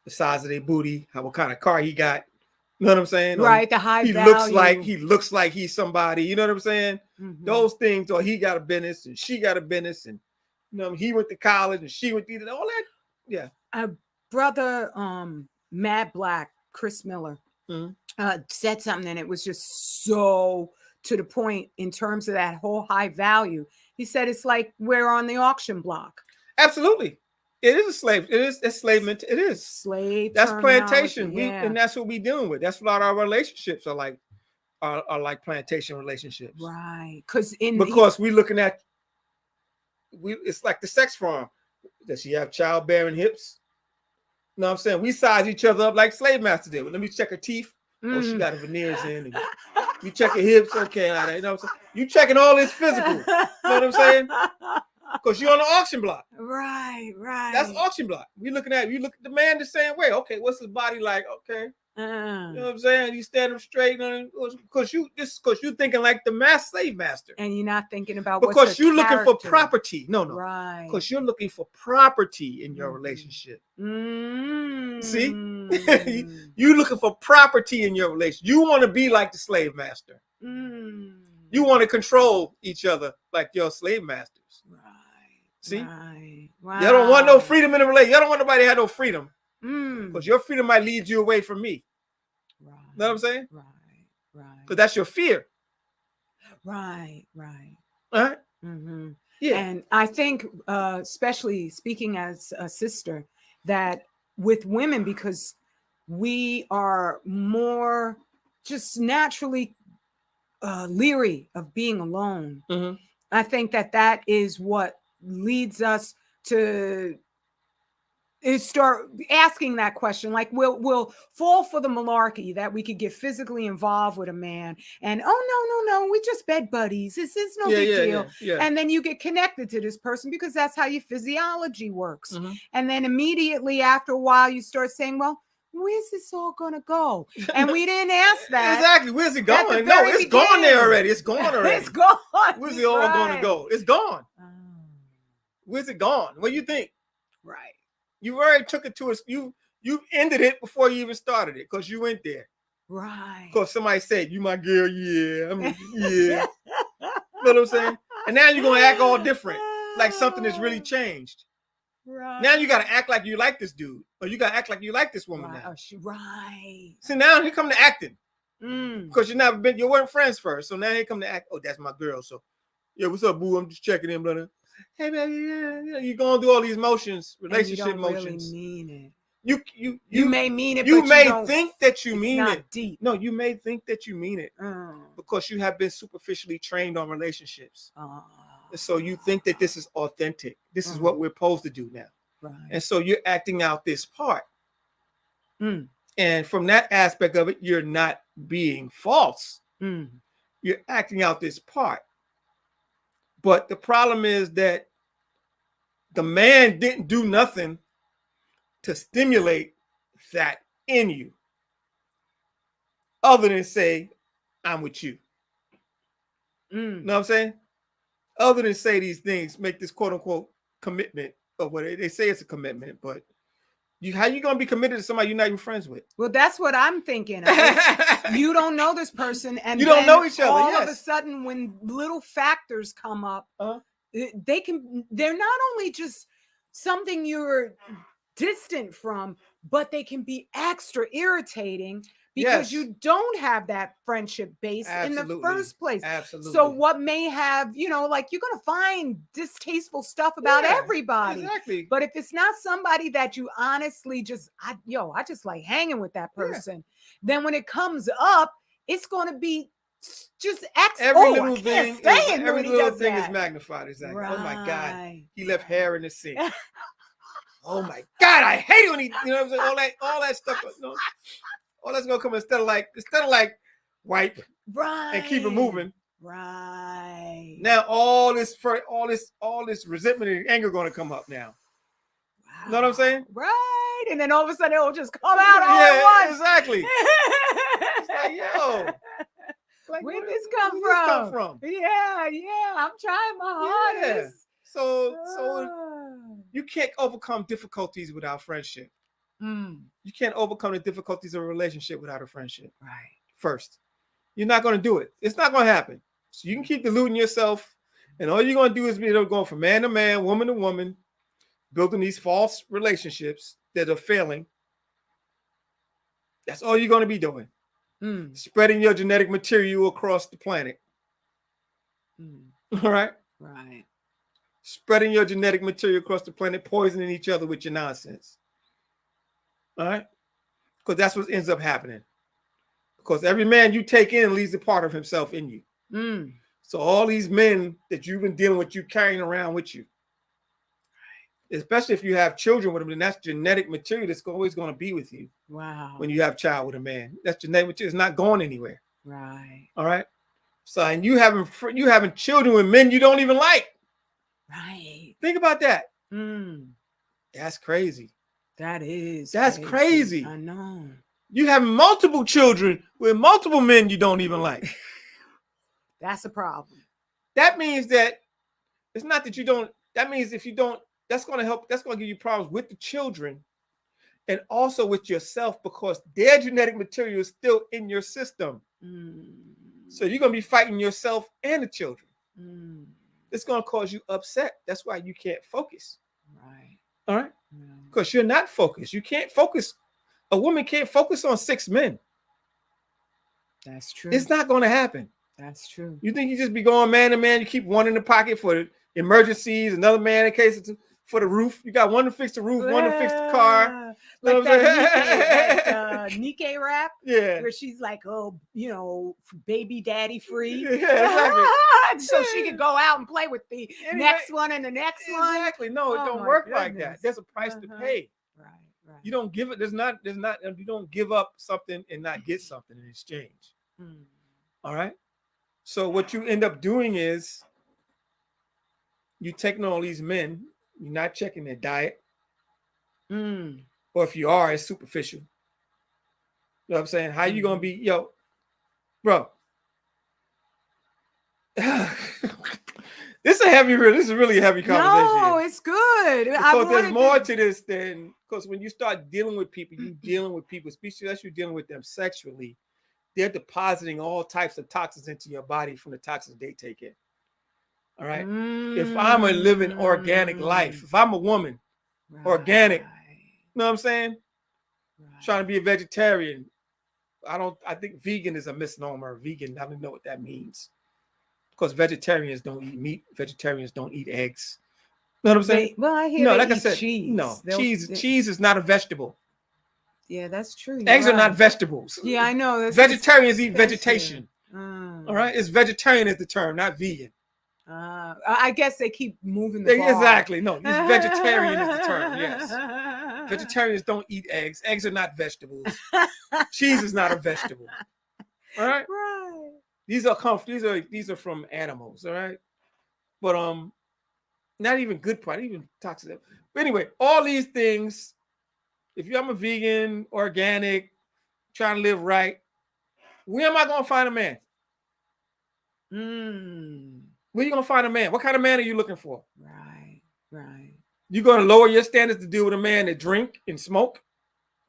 the size of their booty, what kind of car he got, you know what I'm saying? Right, the high value. He looks like he's somebody, you know what I'm saying? Those things, or he got a business and she got a business, and you know, he went to college and she went to all that. Yeah. Brother Mad Black, Chris Miller, said something, and it was just so to the point in terms of that whole high value. He said it's like we're on the auction block. Absolutely. It is a slave. It is enslavement. It is slave. That's plantation. And that's what we're dealing with. That's what our relationships are like. Are like plantation relationships, right? Because we're looking at it's like the sex farm. Does she have childbearing hips? You know what I'm saying? We size each other up like slave masters did. Let me check her teeth. Oh, she got her veneers in. And you check her hips. Okay, you know what I'm saying? You checking all this physical. You know what I'm saying? Because you're on the auction block. Right. That's auction block. You look at the man the same way. Okay, what's his body like? Okay. You know what I'm saying? You stand up straight because you thinking like the slave master. And you're not thinking about because you're looking for property. No. Right. Because you're looking for property in your relationship. See? You're looking for property in your relationship. You want to be like the slave master. You want to control each other like your slave masters. Right. See? Right. Wow. You don't want no freedom in a relationship. You don't want nobody to have no freedom. Because your freedom might lead you away from me. Right. You know what I'm saying? Right. Because that's your fear. Right. All right? Yeah. And I think, especially speaking as a sister, that with women, because we are more just naturally leery of being alone. I think that is what leads us to start asking that question. Like we'll fall for the malarkey that we could get physically involved with a man, and no, we just bed buddies. This is no big deal. Yeah. And then you get connected to this person because that's how your physiology works. And then immediately after a while, you start saying, well, where's this all gonna go? And we didn't ask that. Exactly. Where's it going? No, it's gone there already. It's gone already. It's gone. Where's it all gonna go? It's gone. Where's it gone? What do you think? Right. You already took it to us. You ended it before you even started it because you went there. Right. Because somebody said, you my girl, yeah. You know what I'm saying? And now you're gonna act all different. Like something has really changed. Right. Now you gotta act like you like this dude. Or you gotta act like you like this woman now. Right. See, now here come the acting. Because you weren't friends first. So now here come the act. Oh, that's my girl. So yeah, what's up, boo? I'm just checking in, brother. Hey, baby, yeah. You're going through all these motions, relationship motions. Really mean it. You may mean it, you but may you don't, think that you it's mean not it. deep. No, you may think that you mean it because you have been superficially trained on relationships. So you think that this is authentic. This is what we're supposed to do now. Right. And so you're acting out this part. And from that aspect of it, you're not being false. You're acting out this part. But the problem is that the man didn't do nothing to stimulate that in you other than say, I'm with you. You know what I'm saying? Other than say these things, make this quote unquote commitment, or what they say it's a commitment, but how you gonna be committed to somebody you're not even friends with? Well, that's what I'm thinking. You don't know this person, and you don't know each other. All of a sudden, when little factors come up, they're not only just something you're distant from, but they can be extra irritating because you don't have that friendship base in the first place. Absolutely. So what may have, like you're going to find distasteful stuff about everybody. Exactly. But if it's not somebody that you honestly I just like hanging with that person, then when it comes up, it's going to be just every little thing is magnified. Exactly. Right. Oh my God, he left hair in the sink. Oh my God, I hate it when he, you know what I'm saying? All that stuff. All that's gonna come instead of like wipe and keep it moving. Right. Now all this resentment and anger gonna come up now. Wow. You know what I'm saying? Right. And then all of a sudden it'll just come out all at once. Exactly. It's like, yo. Like, where did this come from? Yeah. I'm trying my hardest. So you can't overcome difficulties without friendship. You can't overcome the difficulties of a relationship without a friendship. Right. First, you're not going to do it. It's not going to happen. So you can keep deluding yourself, and all you're going to do is be going from man to man, woman to woman, building these false relationships that are failing. That's all you're going to be doing. Spreading your genetic material across the planet. All right? Right. Spreading your genetic material across the planet, poisoning each other with your nonsense. All right? Because that's what ends up happening. Because every man you take in leaves a part of himself in you. So all these men that you've been dealing with, you carrying around with you. Especially if you have children with them, then that's genetic material that's always going to be with you. Wow. When you have a child with a man. That's genetic material. It's not going anywhere. Right. All right? So, and you having children with men you don't even like. Right. Think about that. That's crazy. That's crazy. I know. You have multiple children with multiple men you don't even like. That's a problem. That means that it's not that you don't. That means if you don't, that's going to help. That's going to give you problems with the children and also with yourself because their genetic material is still in your system. So you're going to be fighting yourself and the children. It's going to cause you upset. That's why you can't focus. Right. All right? Because you're not focused. You can't focus. A woman can't focus on 6 men. That's true. It's not going to happen. That's true. You think you just be going man to man. You keep one in the pocket for the emergencies, another man in case for the roof. You got one to fix the roof, one to fix the car. Like that Nike rap. Yeah. Where she's like, oh, baby daddy free. Yeah, exactly. So she could go out and play with the next one and the next one. Exactly. No, it don't work like that. There's a price to pay. Right. You don't give it. You don't give up something and not get something in exchange. All right. So what you end up doing is you taking all these men, you're not checking their diet. Or if you are, it's superficial. You know what I'm saying? How you gonna be, bro? This is really a heavy conversation. No, it's good. Because there's more to this than because when you start dealing with people, especially as you're dealing with them sexually, they're depositing all types of toxins into your body from the toxins they take in. All right. If I'm a living organic life, if I'm a woman, organic, you know what I'm saying? Trying to be a vegetarian. I think vegan is a misnomer. Vegan, I don't know what that means. Because vegetarians don't eat meat. Vegetarians don't eat eggs. You know what I'm saying? Well, I hear like I said, cheese. No, cheese is not a vegetable. Yeah, that's true. Eggs are not vegetables. Yeah, I know. Vegetarians eat vegetation. All right, it's vegetarian is the term, not vegan. I guess they keep moving the ball. Exactly. No, it's vegetarian is the term. Yes. Vegetarians don't eat eggs. Eggs are not vegetables. Cheese is not a vegetable. All right. Right. These are from animals. All right. But not even good part, even toxic. But anyway, all these things. If I'm a vegan, organic, trying to live right, where am I gonna find a man? Where are you gonna find a man? What kind of man are you looking for? Right, right. You're gonna lower your standards to deal with a man that drink and smoke,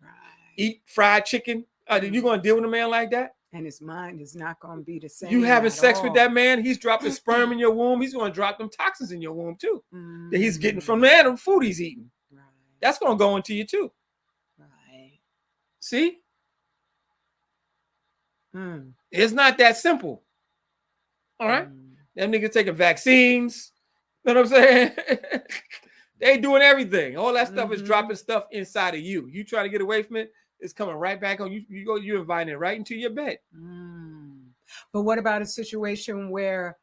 right, eat fried chicken. You gonna deal with a man like that? And his mind is not gonna be the same. You having sex with that man? He's dropping sperm in your womb. He's gonna drop them toxins in your womb too. That he's getting from the animal food he's eating. Right. That's gonna go into you too. Right. See? It's not that simple. All right. Them niggas taking vaccines. You know what I'm saying? They doing everything. All that stuff is dropping stuff inside of you. You try to get away from it, it's coming right back on you. You're inviting it right into your bed. But what about a situation where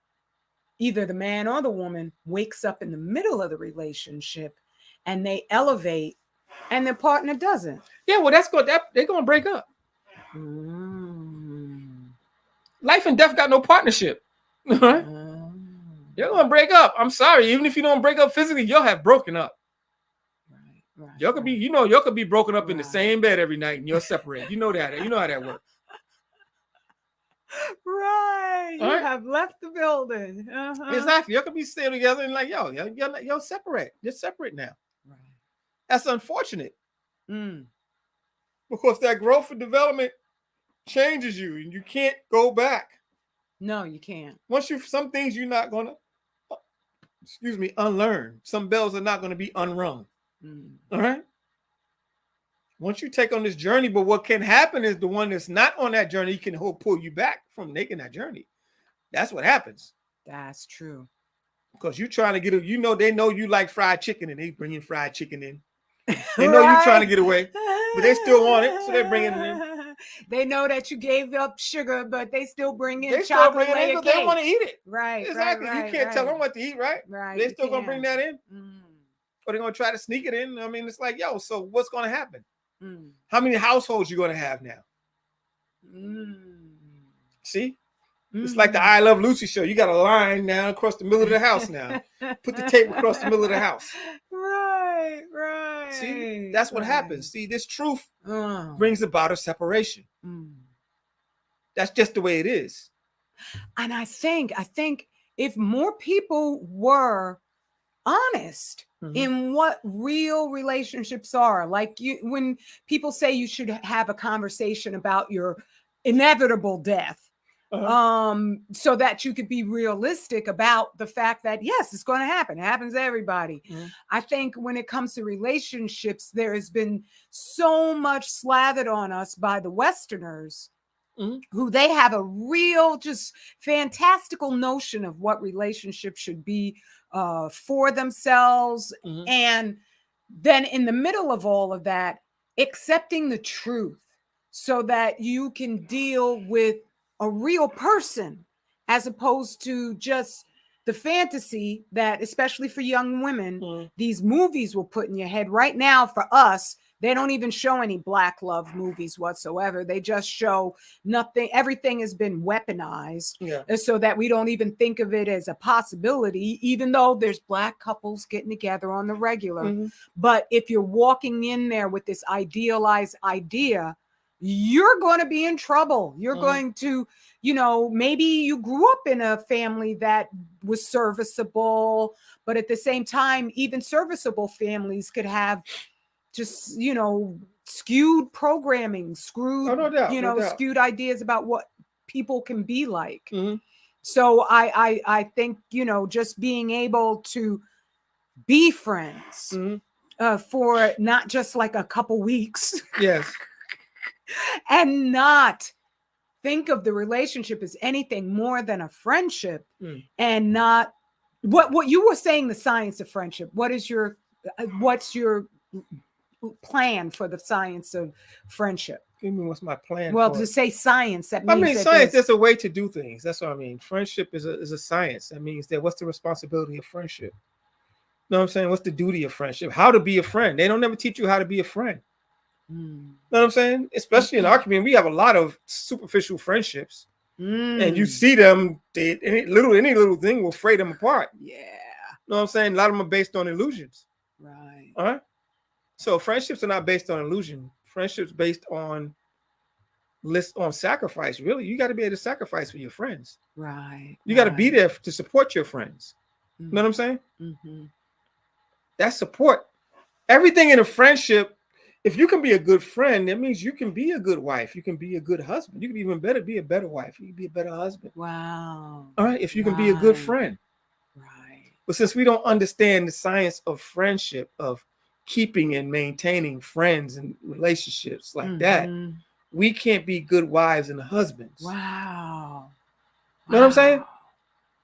either the man or the woman wakes up in the middle of the relationship and they elevate and their partner doesn't? Yeah, well, they're gonna break up. Life and death got no partnership. Right? You're gonna break up. I'm sorry. Even if you don't break up physically, you'll have broken up. Right. Y'all could be, y'all could be broken up in the same bed every night and you're separated. You know that. You know how that works. Right. You have left the building. Exactly. Y'all could be staying together and like, y'all separate. You're separate now. Right. That's unfortunate. Because that growth and development changes you and you can't go back. No, you can't. Some things you're not gonna unlearn. Some bells are not gonna be unrung. All right. Once you take on this journey, but what can happen is the one that's not on that journey can pull you back from making that journey. That's what happens. That's true. Because you're trying to get it, they know you like fried chicken and they bring in fried chicken in. They know you're trying to get away, but they still want it, so they're bringing it in. They know that you gave up sugar, but they still bring in chocolate layer cake. They want to eat it. Right. Exactly. Right, you can't tell them what to eat, right? Right. They still gonna bring that in. Or they're gonna try to sneak it in. I mean, it's like, so what's gonna happen? How many households you gonna have now? See? It's like the I Love Lucy show. You got a line now across the middle of the house now. Put the tape across the middle of the house. Right. See, that's what happens. See, this truth brings about a separation. That's just the way it is. And I think if more people were honest in what real relationships are, like when people say you should have a conversation about your inevitable death, so that you could be realistic about the fact that yes, it's going to happen. It happens to everybody. I think when it comes to relationships, there has been so much slathered on us by the Westerners, who they have a real, just fantastical notion of what relationships should be for themselves. And then in the middle of all of that, accepting the truth so that you can deal with a real person as opposed to just the fantasy that, especially for young women, these movies will put in your head. Right now, for us, they don't even show any Black love movies whatsoever. They just show nothing. Everything has been weaponized so that we don't even think of it as a possibility, even though there's Black couples getting together on the regular. But if you're walking in there with this idealized idea, you're going to be in trouble. You're going to, maybe you grew up in a family that was serviceable, but at the same time, even serviceable families could have just, skewed programming, skewed ideas about what people can be like. So I think, just being able to be friends for not just like a couple weeks. Yes. And not think of the relationship as anything more than a friendship, and not what you were saying, the science of friendship. What's your plan for the science of friendship? Give me what's my plan? Well, for to it? say science, that means I mean, that science. There's a way to do things. That's what I mean. Friendship is a science. That means that what's the responsibility of friendship? You know what I'm saying? What's the duty of friendship? How to be a friend? They don't ever teach you how to be a friend. You know what I'm saying? Especially in our community, we have a lot of superficial friendships, and you see them. Any little thing will fray them apart. Yeah. You know what I'm saying? A lot of them are based on illusions. Right. All right. So friendships are not based on illusion. Friendships based on sacrifice. Really, you got to be able to sacrifice for your friends. Right. You got to be there to support your friends. You know what I'm saying? Mm-hmm. That's support. Everything in a friendship. If you can be a good friend, that means you can be a good wife. You can be a good husband. You can even better be a better wife. You can be a better husband. Wow. All right. If you can be a good friend. Right. But since we don't understand the science of friendship, of keeping and maintaining friends and relationships like that, we can't be good wives and husbands. Wow. You know what I'm saying?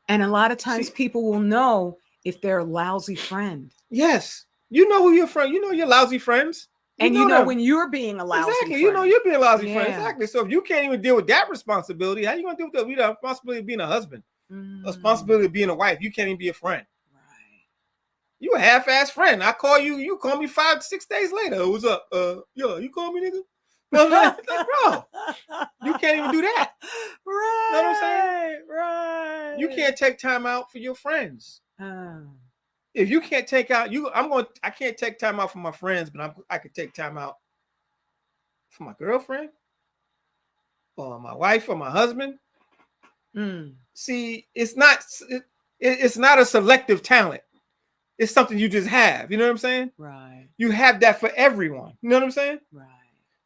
And a lot of times people will know if they're a lousy friend. Yes. You know who your friend, you know your lousy friends. And you know when you're being a lousy friend. You know you're being a lousy friend. Exactly. So if you can't even deal with that responsibility, how you going to deal with the responsibility of being a husband? The responsibility of being a wife. You can't even be a friend. Right. You a half-ass friend. I call you, you call me 5 to 6 days later. What's up? Yo, you call me, nigga? You know what I'm saying? Like, bro, you can't even do that. Right. You know what I'm saying? Right. You can't take time out for your friends. If you can't take out, I can't take time out for my friends, but I could take time out for my girlfriend or my wife or my husband. See, it's not a selective talent. It's something you just have. You know what I'm saying? Right. You have that for everyone. You know what I'm saying? Right.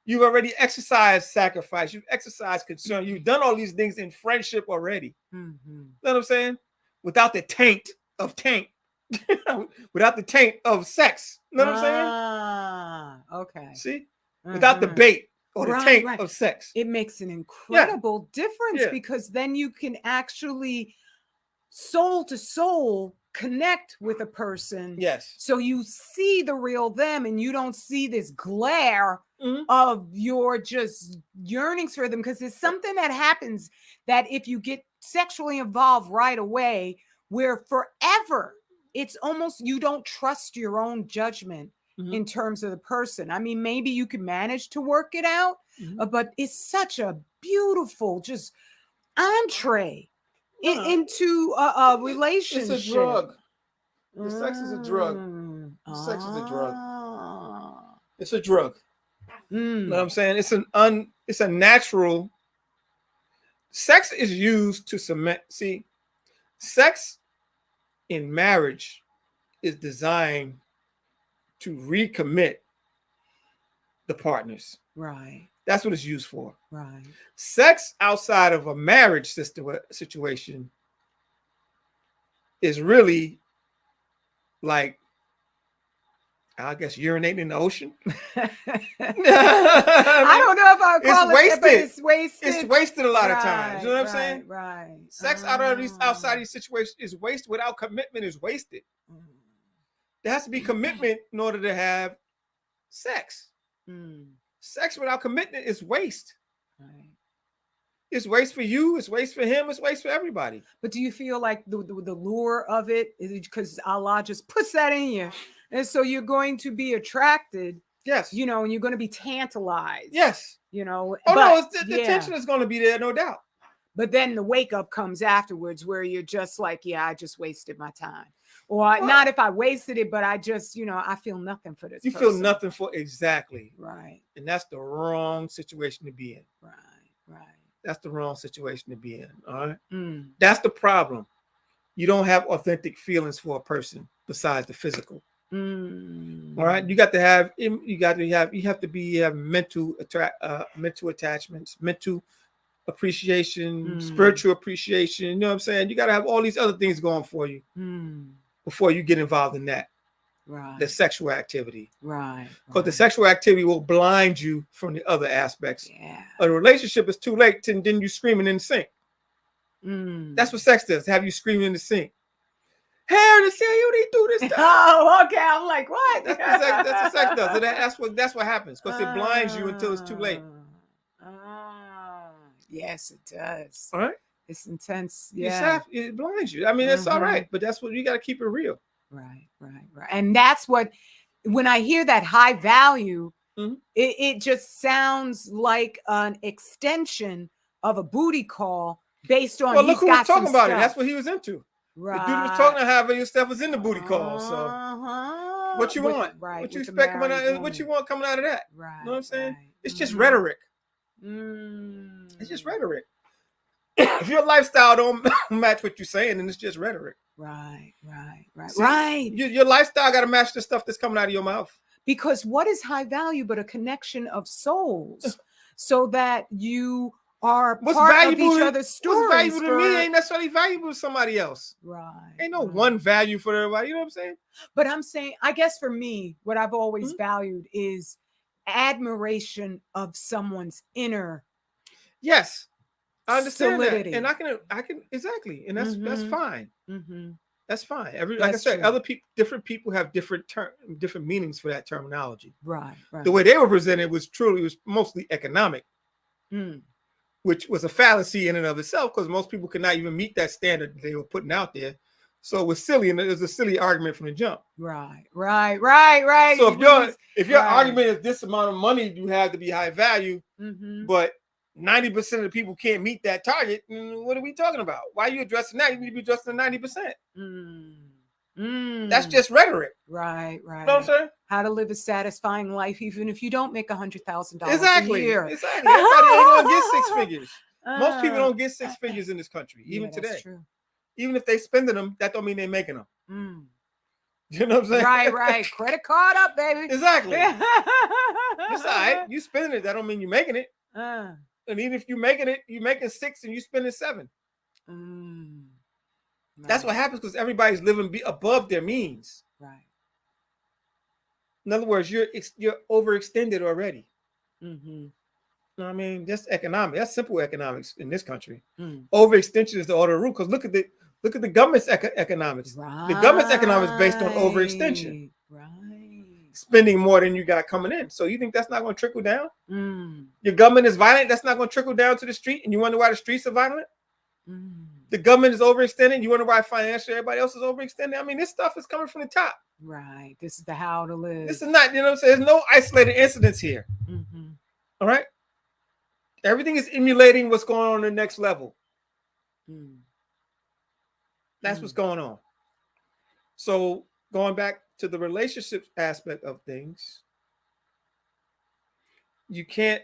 You've already exercised sacrifice. You've exercised concern. You've done all these things in friendship already. You know what I'm saying? Without the taint of without the taint of sex. You know what I'm saying? Okay. See? Without the bait or the taint of sex. It makes an incredible difference because then you can actually soul to soul connect with a person. Yes. So you see the real them and you don't see this glare of your just yearnings for them, because there's something that happens that if you get sexually involved right away, where forever it's almost you don't trust your own judgment in terms of the person. I mean, maybe you can manage to work it out, but it's such a beautiful just entree into a relationship. It's a drug. The sex is a drug. The sex is a drug. It's a drug. You know what I'm saying? It's a natural. Sex is used to cement. See, sex in marriage is designed to recommit the partners. Right. That's what it's used for. Right. Sex outside of a marriage situation is really like, I guess, urinating in the ocean. I don't know if I would call it, but it's wasted. It's wasted a lot of times. You know what I'm saying? Right. Sex outside these situations is wasted. Without commitment is wasted. There has to be commitment in order to have sex. Sex without commitment is waste. Right. It's waste for you. It's waste for him. It's waste for everybody. But do you feel like the lure of it is because Allah just puts that in you, and so you're going to be attracted? Yes. You know, and you're going to be tantalized. Yes. You know. Oh no, the tension is going to be there, no doubt. But then the wake up comes afterwards, where you're just like, yeah, I just wasted my time. Or not if I wasted it, but I just, I feel nothing for this. You feel nothing for exactly. Right. And that's the wrong situation to be in. Right. Right. That's the wrong situation to be in. All right. That's the problem. You don't have authentic feelings for a person besides the physical. All right. You have mental attachments, mental appreciation, spiritual appreciation. You know what I'm saying? You got to have all these other things going for you before you get involved in that. Right. The sexual activity. Right. Because the sexual activity will blind you from the other aspects. Yeah. A relationship is too late, and then you screaming in the sink. That's what sex does. Have you screaming in the sink. hair to say you need to do this stuff. Oh, okay. I'm like, what? That's exactly does. So that's what happens because it blinds you until it's too late. Yes, it does. All right. It's intense. Yeah. It blinds you. I mean, it's all right, but that's what you got to keep it real. Right. And that's what, when I hear that high value, it just sounds like an extension of a booty call based on. Well, look who was talking about it. That's what he was into. Right. The dude was talking about how value stuff was in the booty call. So what you want? Right. What you expect coming out? What you want coming out of that? Right. You know what I'm saying? It's just rhetoric. It's just rhetoric. If your lifestyle don't match what you're saying, then it's just rhetoric. Right. See, your lifestyle got to match the stuff that's coming out of your mouth. Because what is high value but a connection of souls, so that you are part of each other's stories. What's valuable to me ain't necessarily valuable to somebody else. Right. Ain't no one value for everybody. You know what I'm saying? But I'm saying, I guess for me, what I've always valued is admiration of someone's inner. Yes, I understand solidity. that, and I can exactly, and that's fine. That's fine. Like I said, other people, different people have different meanings for that terminology. Right. The way they were presented was mostly economic, which was a fallacy in and of itself because most people could not even meet that standard that they were putting out there. So it was silly, and it was a silly argument from the jump. Right. So if your argument is this amount of money you have to be high value, but 90% of the people can't meet that target, what are we talking about? Why are you addressing that? You need to be addressing the 90%. That's just rhetoric. Right. You know what I'm saying? How to live a satisfying life even if you don't make $100,000 exactly. a year. Exactly. Everybody ain't gonna get six figures. Most people don't get six figures in this country, even today. That's true. Even if they spending them, that don't mean they're making them. You know what I'm saying? Right. Credit card up, baby. Exactly. It's all right. You spending it, that don't mean you're making it. And even if you're making it, you're making 6 and you spending 7. That's what happens because everybody's living above their means. Right. In other words, you're overextended already. I mean, that's economics. That's simple economics in this country. Overextension is the order of the rule. Because look at the government's economics. Right. The government's economics based on overextension. Right. Spending more than you got coming in. So you think that's not going to trickle down? Your government is violent. That's not going to trickle down to the street. And you wonder why the streets are violent? The government is overextended. You wonder why financially everybody else is overextended? I mean, this stuff is coming from the top. Right. This is the how to live. This is not, you know what I'm saying? There's no isolated incidents here. All right? Everything is emulating what's going on the next level. That's what's going on. So going back to the relationship aspect of things, you can't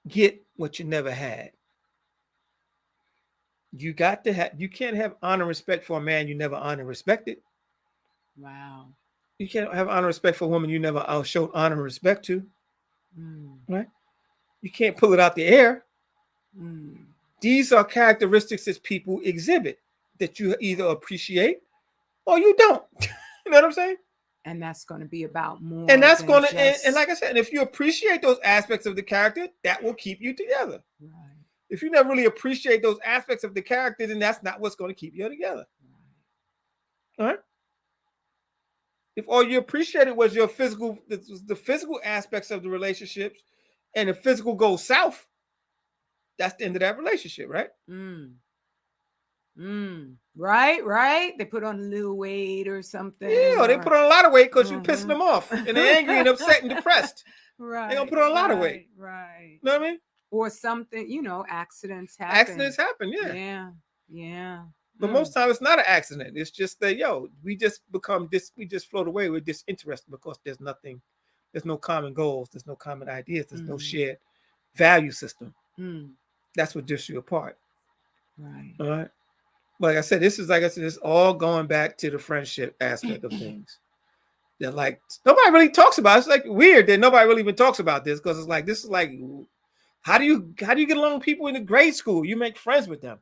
get what you never had. You can't have honor and respect for a man you never honored and respected. Wow. You can't have honor and respect for a woman you never showed honor and respect to. Right? You can't pull it out the air. These are characteristics that people exhibit that you either appreciate or you don't. You know what I'm saying? And that's going to be about more. And that's going to, and like I said, if you appreciate those aspects of the character, that will keep you together. Right. If you never really appreciate those aspects of the character, then that's not what's going to keep you together. All right? If all you appreciated was your the physical aspects of the relationships, and the physical goes south, that's the end of that relationship, right? Right. They put on a little weight or something. Yeah, they put on a lot of weight because you're pissing them off, and they're angry and upset and depressed. Right. They're gonna put on a lot of weight. Right. You know what I mean? Or something, accidents happen. Accidents happen, yeah. Yeah. But most times it's not an accident. It's just that, we just float away. We're disinterested because there's no common goals, there's no common ideas, there's no shared value system. That's what drifts you apart. Right. All right. Like I said, it's all going back to the friendship aspect of things. That nobody really talks about. It's weird that nobody really even talks about this because this is how do you get along with people in the grade school? You make friends with them.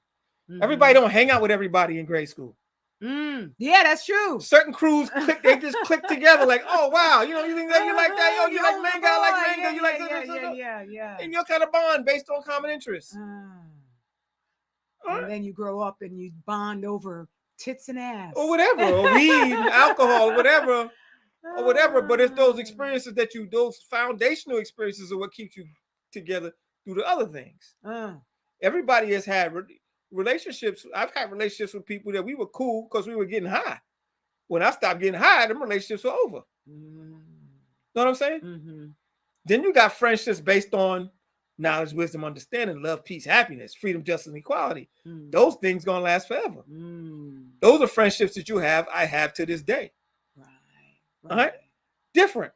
Everybody don't hang out with everybody in grade school. Yeah, that's true. Certain crews they just click together oh wow, you think that you like that, you like Manga, I like Manga, you like yeah. And you're kind of bond based on common interests. And then you grow up and you bond over tits and ass, or whatever, or weed, and alcohol, or whatever. But it's those experiences those foundational experiences are what keeps you together through the other things. Everybody has had relationships. I've had relationships with people that we were cool because we were getting high. When I stopped getting high, them relationships were over. Know what I'm saying? Mm-hmm. Then you got friendships based on knowledge, wisdom, understanding, love, peace, happiness, freedom, justice, and equality. Those things gonna last forever. Those are friendships that I have to this day. Right. All right? Different.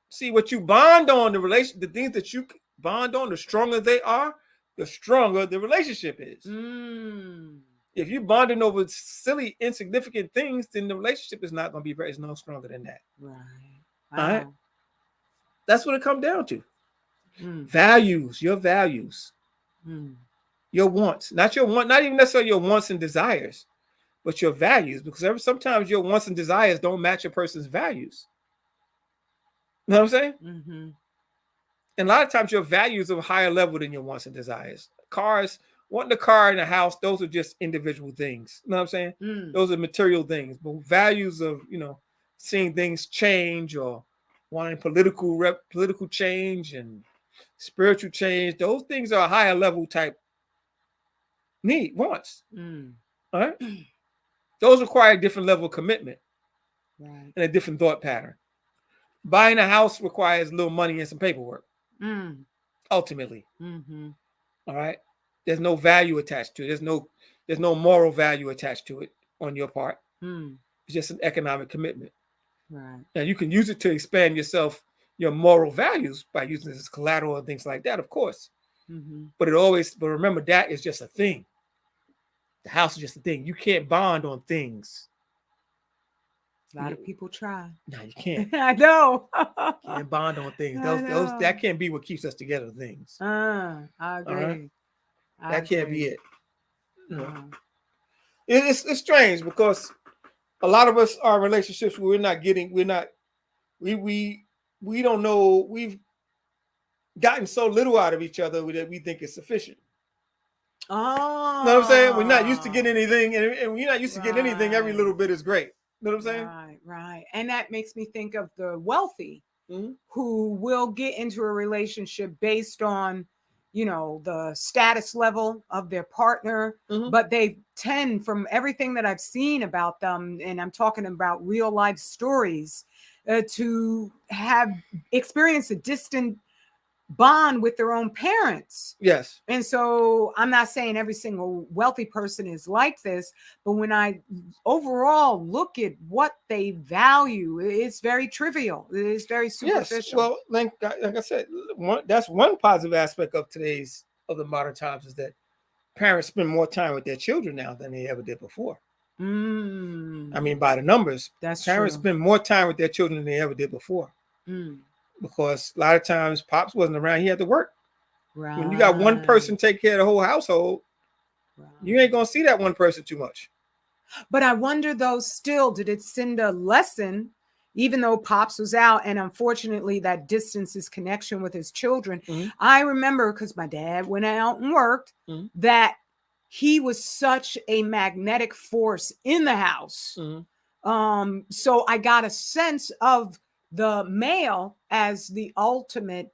See, what you bond on, the things that you bond on, the stronger they are, the stronger the relationship is. If you bonding over silly, insignificant things, then the relationship is not going to be it's no stronger than that. Right. Wow. All right. That's what it comes down to. Values, your values, your wants, not even necessarily your wants and desires, but your values, because sometimes your wants and desires don't match a person's values. You know what I'm saying? Mm-hmm. And a lot of times your values are higher level than your wants and desires. Cars, wanting a car and a house, those are just individual things. You know what I'm saying? Those are material things. But values of, seeing things change or wanting political change and spiritual change, those things are a higher level type wants. All right? Those require a different level of commitment, right, and a different thought pattern. Buying a house requires a little money and some paperwork. Ultimately. Mm-hmm. All right. There's no value attached to it. There's no moral value attached to it on your part. It's just an economic commitment. Right. Now you can use it to expand your moral values by using this as collateral and things like that, of course. Mm-hmm. But remember, that is just a thing. The house is just a thing. You can't bond on things. A lot of people try. No, you can't. I know. Can't bond on things. Those that can't be what keeps us together. Things. I agree. Right? That can't be it. It's strange because a lot of us are in relationships where we don't know. We've gotten so little out of each other that we think it's sufficient. Oh, you know what I'm saying? We're not used to getting anything, and we're not used to getting anything. Every little bit is great. You know what I'm saying? Right. And that makes me think of the wealthy who will get into a relationship based on, the status level of their partner. But they tend, from everything that I've seen about them, and I'm talking about real life stories, to have experienced a distant bond with their own parents. Yes. And so I'm not saying every single wealthy person is like this, but when I overall look at what they value, it's very trivial. It is very superficial. Yes. Well, like I said, that's one positive aspect of the modern times is that parents spend more time with their children now than they ever did before. I mean, by the numbers, parents spend more time with their children than they ever did before. Because a lot of times Pops wasn't around. He had to work. Right. When you got one person take care of the whole household, you ain't going to see that one person too much. But I wonder, though, still, did it send a lesson, even though Pops was out, and unfortunately that distances connection with his children? I remember, because my dad went out and worked, that he was such a magnetic force in the house. So I got a sense of the male as the ultimate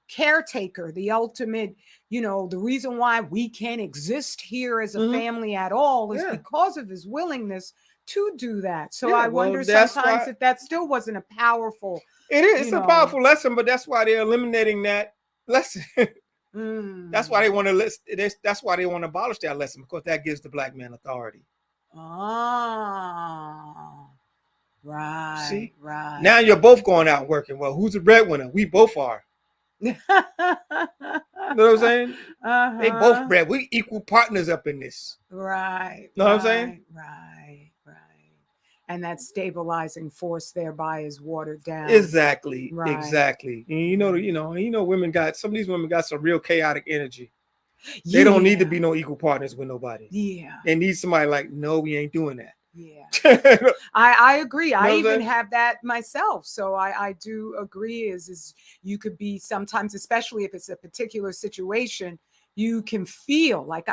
caretaker, the ultimate, the reason why we can't exist here as a family at all is because of his willingness to do that. So I wonder sometimes if that still wasn't a powerful. It is. It's a powerful lesson, but that's why they're eliminating that lesson. That's why they want to. That's why they want to abolish that lesson, because that gives the black man authority. Right. See? Right. Now you're both going out working. Well, who's the breadwinner? We both are. You know what I'm saying? They both bread. We equal partners up in this. Right. Know what I'm saying? Right. And that stabilizing force thereby is watered down. Exactly. Right. Exactly. And women some of these women got some real chaotic energy. They don't need to be no equal partners with nobody. Yeah. They need somebody like, no, we ain't doing that. Yeah. I agree. I even have that myself. So I do agree is you could be sometimes, especially if it's a particular situation, you can feel like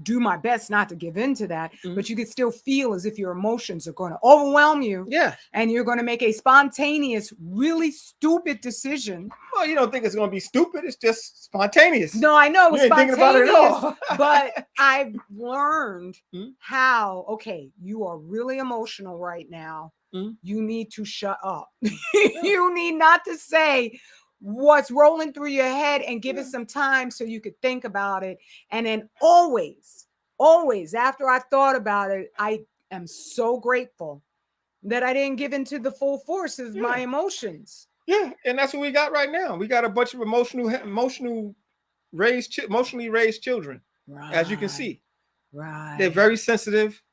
do my best not to give in to that, Mhm. but you can still feel as if your emotions are going to overwhelm you. Yeah. And you're going to make a spontaneous, really stupid decision. Well, you don't think it's going to be stupid. It's just spontaneous. No, I know it's You ain't thinking about it at spontaneous, all. but I've learned Mhm. how, okay, you are really emotional right now. Mhm. You need to shut up. You need not to say what's rolling through your head and give it some time so you could think about it. And then always, after I've thought about it, I am so grateful that I didn't give into the full force of my emotions. Yeah, and that's what we got right now. We got a bunch of emotionally raised children, Right. as you can see. Right. They're very sensitive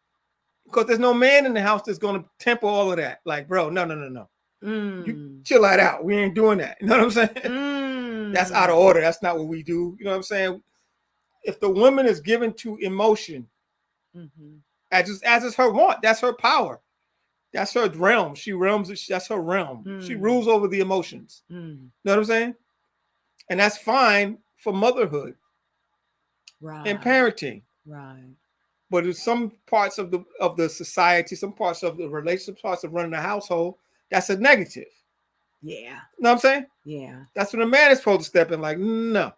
because there's no man in the house that's going to temper all of that. Like, bro, no. You chill that out. We ain't doing that. You know what I'm saying? That's out of order. That's not what we do. You know what I'm saying? If the woman is given to emotion, as is her want, that's her power. That's her realm. That's her realm. She rules over the emotions. You know what I'm saying? And that's fine for motherhood and parenting. Right. But in some parts of the society, some parts of the relationship, parts of running the household, that's a negative. Yeah. You know what I'm saying? Yeah. That's when a man is supposed to step in like, no.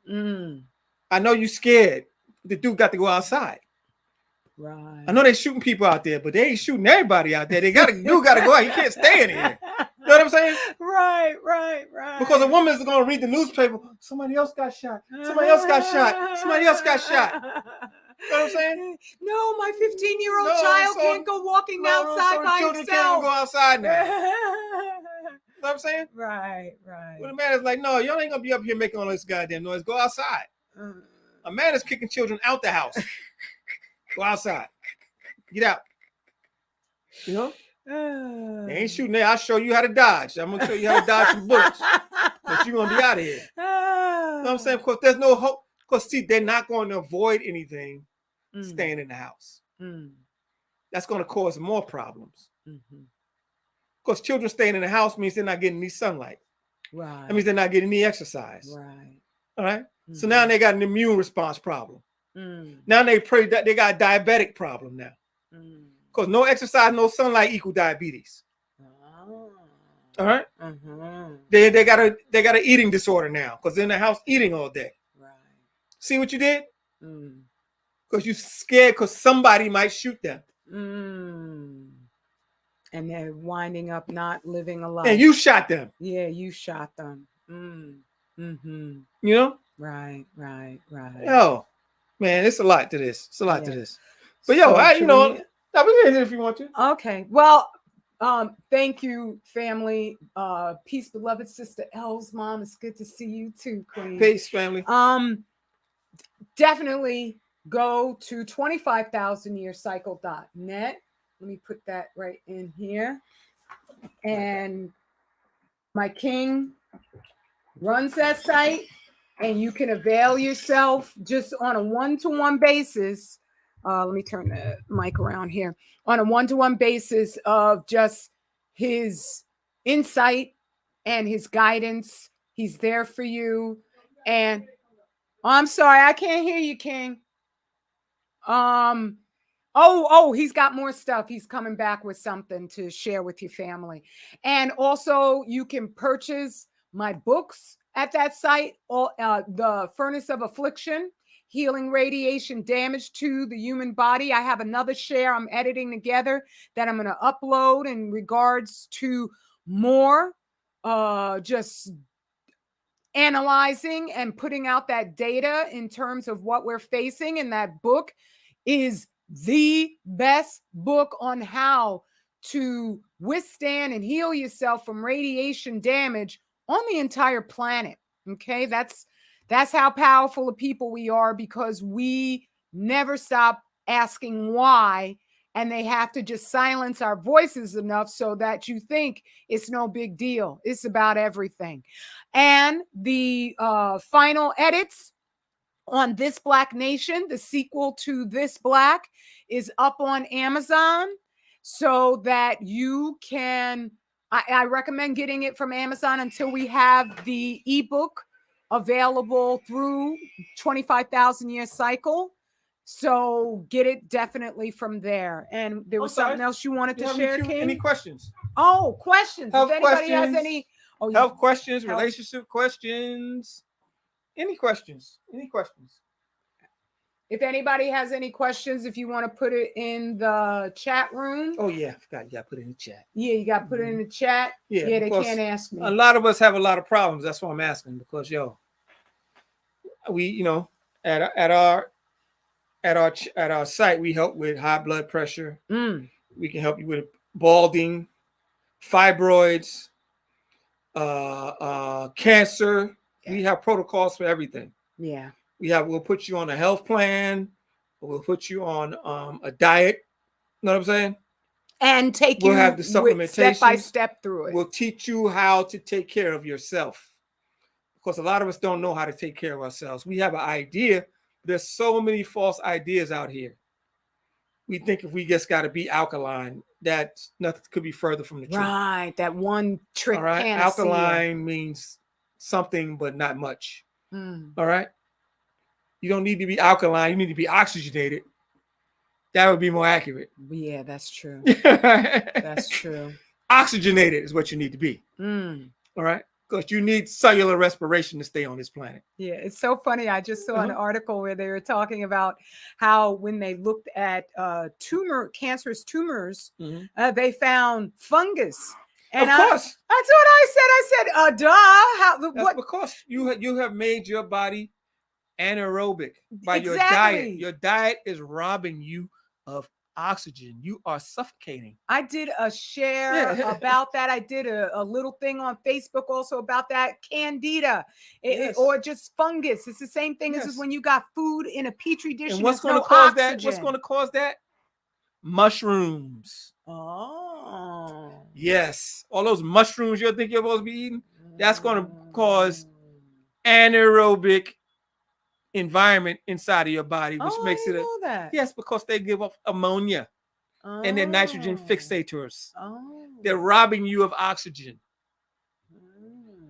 I know you scared. The dude got to go outside. Right. I know they shooting people out there, but they ain't shooting everybody out there. Dude got to go out. He can't stay in here. You know what I'm saying? Right. Because a woman is going to read the newspaper. Somebody else got shot. Somebody else got shot. Somebody else got shot. You know what I'm saying? No, my 15-year-old child can't go walking outside by children himself. Can't even go outside now. You know what I'm saying? Right. When a man is like, no, y'all ain't going to be up here making all this goddamn noise. Go outside. A man is kicking children out the house. Go outside. Get out. You know? They ain't shooting there. I'll show you how to dodge. I'm going to show you how to dodge some bullets. But you're going to be out of here. You know what I'm saying? Because there's no hope. Because, see, they're not going to avoid anything staying in the house. That's going to cause more problems. Because children staying in the house means they're not getting any sunlight. Right. That means they're not getting any exercise. Right. All right? So now they got an immune response problem. Now they got a diabetic problem now. Because no exercise, no sunlight equal diabetes. All right? They got an eating disorder now because they're in the house eating all day. Right. See what you did? Because you're scared because somebody might shoot them. And they're winding up not living a life. And you shot them. Yeah, you shot them. You know? Right. Yo, man, it's a lot to this. It's a lot to this. But yo, we can end it if you want to. Okay. Well, thank you, family. Peace, beloved Sister L's mom. It's good to see you too, Queen. Peace, family. Definitely go to 25000yearcycle.net. Let me put that right in here. And my king runs that site, and you can avail yourself just on a one-to-one basis. Let me turn the mic around here. On a one-to-one basis of just his insight and his guidance. He's there for you. And I'm sorry, I can't hear you, King. He's got more stuff. He's coming back with something to share with your family. And also you can purchase my books at that site. The Furnace of Affliction, Healing Radiation Damage to the Human Body. I have another share I'm editing together that I'm going to upload in regards to more just analyzing and putting out that data in terms of what we're facing. And that book is the best book on how to withstand and heal yourself from radiation damage on the entire planet. Okay, that's how powerful of people we are, because we never stop asking why, and they have to just silence our voices enough so that you think it's no big deal. It's about everything. And the final edits on This Black Nation, the sequel to This Black, is up on Amazon, so that you can, I recommend getting it from Amazon until we have the ebook available through 25,000 Year Cycle. So get it definitely from there. And there was something else you wanted to share, King? Any questions? Oh, questions. Health if anybody questions, has any health questions, relationship questions, any questions? Any questions? If anybody has any questions, if you want to put it in the chat room. Oh yeah, I forgot. You got to put it in the chat. Yeah, you got to put it in the chat. Yeah, they can't ask me. A lot of us have a lot of problems. That's why I'm asking, because we at our site we help with high blood pressure. We can help you with balding, fibroids, cancer. Yeah. We have protocols for everything. Yeah. We'll put you on a health plan. We'll put you on a diet. You know what I'm saying? And we'll have the supplementation step by step through it. We'll teach you how to take care of yourself. Because a lot of us don't know how to take care of ourselves. We have an idea. There's so many false ideas out here. We think if we just got to be alkaline, that nothing could be further from the truth. Right. That one trick. All right. Alkaline means something, but not much. All right. You don't need to be alkaline. You need to be oxygenated. That would be more accurate. Yeah, that's true. That's true. Oxygenated is what you need to be. All right. Because you need cellular respiration to stay on this planet. Yeah, it's so funny. I just saw an article where they were talking about how when they looked at cancerous tumors, they found fungus. And of course. That's what I said. I said, duh. That's because you have made your body anaerobic by your diet. Your diet is robbing you of oxygen. You are suffocating. I did a share about that. I did a little thing on Facebook also about that. Candida or just fungus. It's the same thing as when you got food in a petri dish. And what's going to cause that? What's going to cause that? Mushrooms. Oh. Yes. All those mushrooms you think you're supposed to be eating, that's going to cause anaerobic environment inside of your body, which makes it yes, because they give off ammonia and they're nitrogen fixators. They're robbing you of oxygen.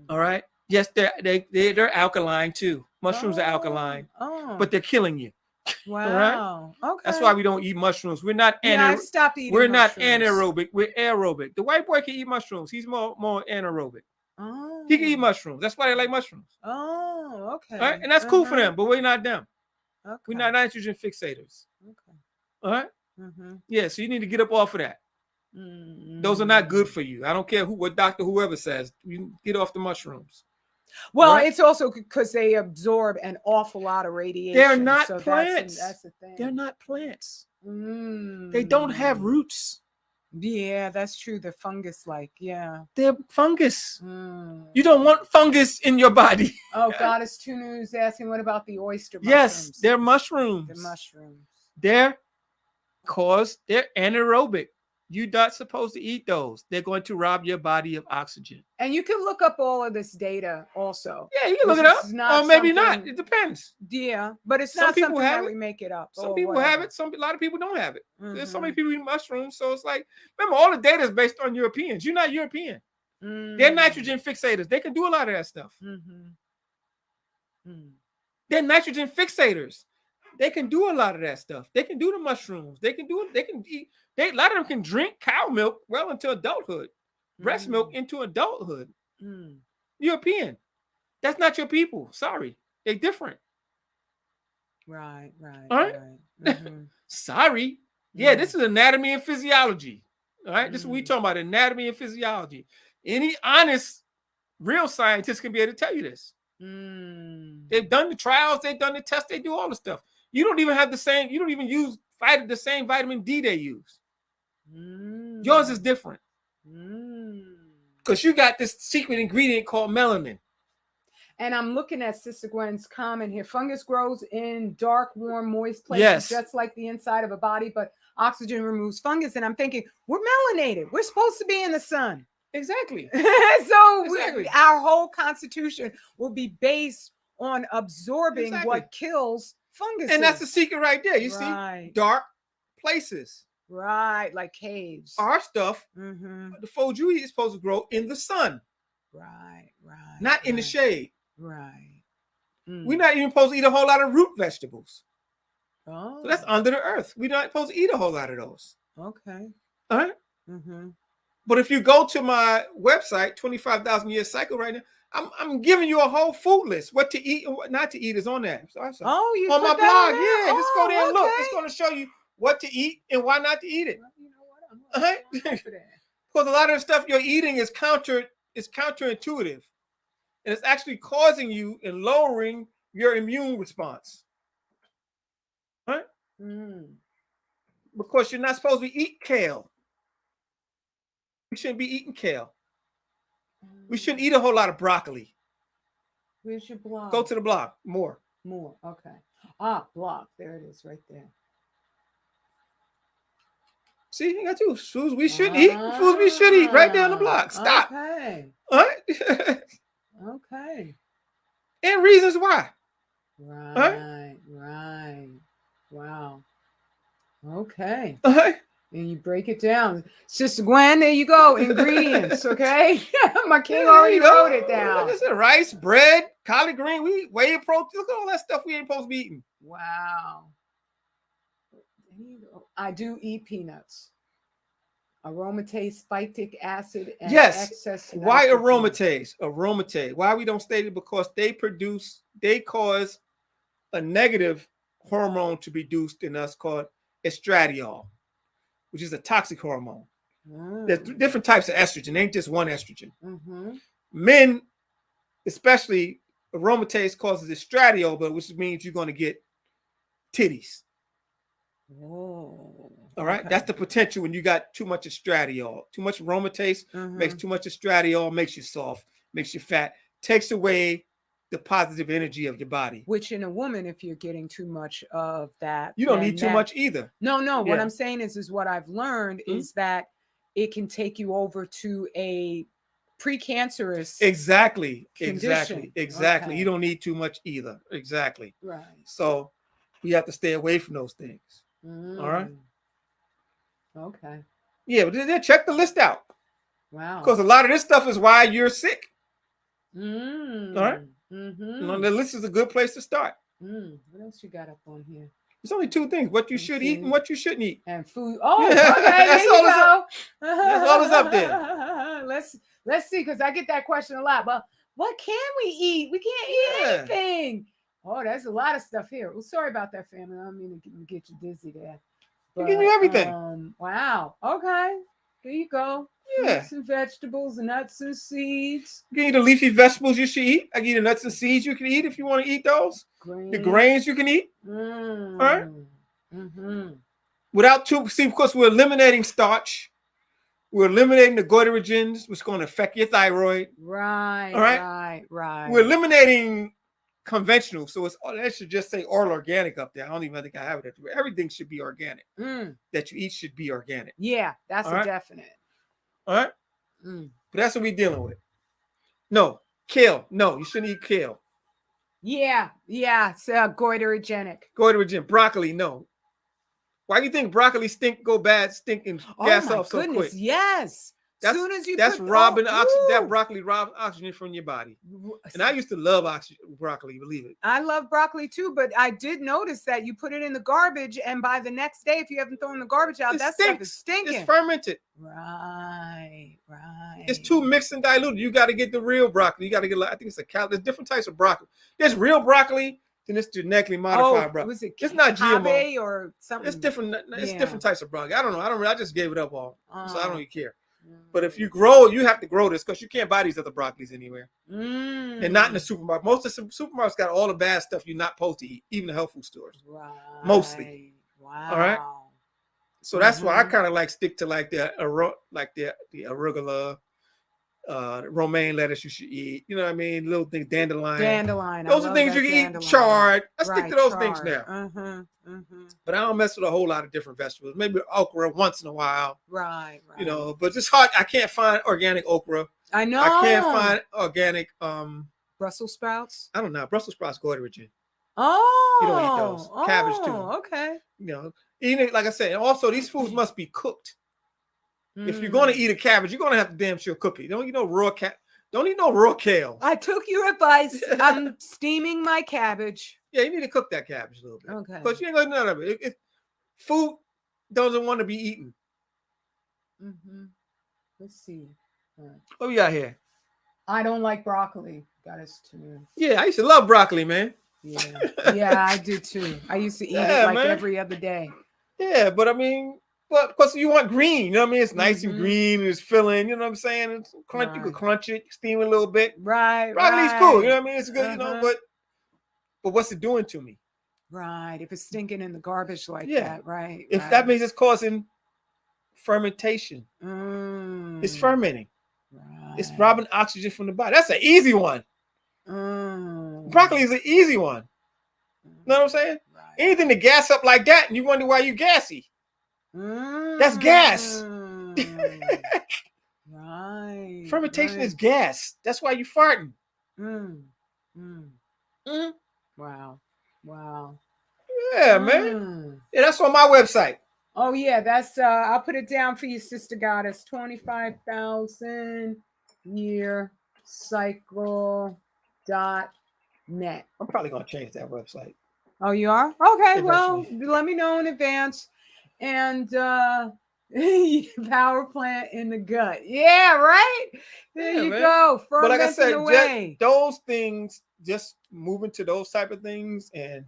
All right. Yes, they're alkaline too. Mushrooms are alkaline, but they're killing you. Wow. Right? Okay. That's why we don't eat mushrooms. We're not I stopped eating We're mushrooms. Not anaerobic. We're aerobic. The white boy can eat mushrooms. He's more anaerobic. Oh. He can eat mushrooms. That's why they like mushrooms. Oh, okay. All right? And that's cool for them, but we're not them. Okay. We're not nitrogen fixators. Okay. All right? Yeah, so you need to get up off of that. Those are not good for you. I don't care what doctor, whoever says. You get off the mushrooms. Well, it's also because they absorb an awful lot of radiation. They're not plants. That's the thing. They're not plants. They don't have roots. Yeah, that's true. They're fungus-like. Yeah. They're fungus. You don't want fungus in your body. Oh, Goddess Tunu is asking, what about the oyster mushrooms? Yes, they're mushrooms. They're mushrooms. They're anaerobic. You're not supposed to eat those. They're going to rob your body of oxygen. And you can look up all of this data also. Yeah, you can look it up. Or maybe not. It depends. Yeah, but it's not something that we make it up. Some people have it. A lot of people don't have it. There's so many people eating mushrooms. So it's like, remember, all the data is based on Europeans. You're not European. They're nitrogen fixators. They can do a lot of that stuff. They're nitrogen fixators. They can do a lot of that stuff. They can do the mushrooms. They can do it. They can eat. A lot of them can drink cow milk well into adulthood, breast milk into adulthood. European. That's not your people. Sorry. They're different. Right. All right. Sorry. Yeah, this is anatomy and physiology. All right. This is what we talking about, anatomy and physiology. Any honest, real scientist can be able to tell you this. They've done the trials, they've done the tests, they do all the stuff. You don't even have the same, you don't even use the same vitamin D they use. Yours is different. Because you got this secret ingredient called melanin. And I'm looking at Sister Gwen's comment here. Fungus grows in dark, warm, moist places, just like the inside of a body, but oxygen removes fungus. And I'm thinking, we're melanated. We're supposed to be in the sun. Exactly. Our whole constitution will be based on absorbing what kills fungus. And that's the secret right there. You see, dark places. Right, like caves. Our stuff, the food you eat is supposed to grow in the sun. Right. Not in the shade. Right. We're not even supposed to eat a whole lot of root vegetables. Oh. So that's under the earth. We're not supposed to eat a whole lot of those. Okay. All right. Mm-hmm. But if you go to my website, 25,000 Year Cycle right now, I'm giving you a whole food list. What to eat and what not to eat is on there. So Oh, you on put my that blog. on there? Yeah, just go there and look. Okay. It's going to show you what to eat and why not to eat it. Well, you know what? Because a lot of the stuff you're eating is counterintuitive. And it's actually causing you and lowering your immune response. Right? Because you're not supposed to eat kale. We shouldn't be eating kale. We shouldn't eat a whole lot of broccoli. Where's your blog? Go to the blog. More. Okay. Blog. There it is right there. See, you got two foods we shouldn't eat. Foods we should eat right down the block. Stop. Okay. All right. Okay. And reasons why. Right. Wow. Okay. All right. And you break it down. Sister Gwen, there you go. Ingredients, okay? My king already wrote it down. Listen, rice, bread, collard green, we eat whey protein. Look at all that stuff we ain't supposed to be eating. Wow. I do eat peanuts. Aromatase, phytic acid, and excess. Why aromatase? Aromatase. Why we don't state it? Because they cause a negative hormone to be produced in us called estradiol, which is a toxic hormone. There's different types of estrogen. Ain't just one estrogen. Men, especially, aromatase causes estradiol, but which means you're going to get titties. All right. Okay. That's the potential when you got too much estradiol. Too much aromatase makes too much estradiol, makes you soft, makes you fat, takes away the positive energy of your body. Which in a woman, if you're getting too much of that, you don't need too much either. No. Yeah. What I'm saying is what I've learned is that it can take you over to a precancerous condition. Exactly. Okay. You don't need too much either. Exactly. Right. So we have to stay away from those things. All right. Okay. Yeah, but then check the list out. Wow. Because a lot of this stuff is why you're sick. All right. The list is a good place to start. What else you got up on here? There's only two things: what you should eat and what you shouldn't eat. And food. Oh, okay. That's all is up there. Let's see, because I get that question a lot. But what can we eat? We can't eat anything. Oh, there's a lot of stuff here. Well, sorry about that, family. I don't mean to get you dizzy there. But, give you everything. Wow. Okay. Here you go. Yeah. Fruits and vegetables, nuts and seeds. You can eat the leafy vegetables you should eat. I can eat the nuts and seeds you can eat if you want to eat those. The grains you can eat. All right. Without because we're eliminating starch. We're eliminating the goitrogens, which is going to affect your thyroid. Right. All right. Right. We're eliminating conventional, so that should just say all organic up there. I don't even think I have it. Everything should be organic. That you eat should be organic. Yeah, that's a definite. All right. But that's what we're dealing with. No, kale. No, you shouldn't eat kale. Yeah. It's goitrogenic. Broccoli. No. Why do you think broccoli go bad, stinking gas off so quick? Yes. As soon as you robbing oxygen, that broccoli robs oxygen from your body. And I used to love broccoli, believe it. I love broccoli too, but I did notice that you put it in the garbage, and by the next day, if you haven't thrown the garbage out, that stuff is stinking. It's fermented. Right. It's too mixed and diluted. You got to get the real broccoli. You got to get, I think it's there's different types of broccoli. There's real broccoli, then it's genetically modified broccoli. It's not GMO or something. It's different. It's different types of broccoli. I don't know. I just gave it up all, so I don't even care. But if you grow, you have to grow this because you can't buy these other broccolis anywhere. They're not in the supermarket. Most of the supermarkets got all the bad stuff you're not supposed to eat, even the health food stores. Right. Mostly. Wow. All right. So that's why I kind of stick to the arugula, romaine lettuce you should eat. You know what I mean? Little things, dandelion. Those are things you can eat. Chard. I stick to those things now. But I don't mess with a whole lot of different vegetables. Maybe okra once in a while. Right. You know, but it's hard. I can't find organic okra. I know. I can't find organic Brussels sprouts. I don't know. Brussels sprouts goitrogen. Oh. You don't eat those. Cabbage too. Okay. You know, eating like I said. Also, these foods must be cooked. If you're going to eat a cabbage, you're going to have to damn sure cook it. Don't eat no raw kale. I took your advice. I'm steaming my cabbage. Yeah, you need to cook that cabbage a little bit. Okay. Because you ain't gonna none of it. Food doesn't want to be eaten. Let's see. What we got here? I don't like broccoli. Got us too. Yeah, I used to love broccoli, man. Yeah, I do too. I used to eat it like every other day. Yeah, but I mean, because you want green, you know what I mean? It's nice and green and it's filling, you know what I'm saying? It's crunch, you can crunch it, steam it a little bit. Right. Broccoli's cool, you know what I mean? It's good, you know, but what's it doing to me? Right. If it's stinking in the garbage like that, right. If that means it's causing fermentation. It's fermenting. Right. It's robbing oxygen from the body. That's an easy one. Broccoli is an easy one. You know what I'm saying? Right. Anything to gas up like that, and you wonder why you gassy. That's gas. Right. Fermentation is gas. That's why you farting. Wow. Yeah, man. Yeah, that's on my website. Oh yeah, that's I'll put it down for you, Sister Goddess. 25,000 year cycle.net. I'm probably gonna change that website. Oh, you are? Okay, well, let me know in advance. And power plant in the gut. Yeah, right? There you go. But like I said, those things, just moving to those type of things and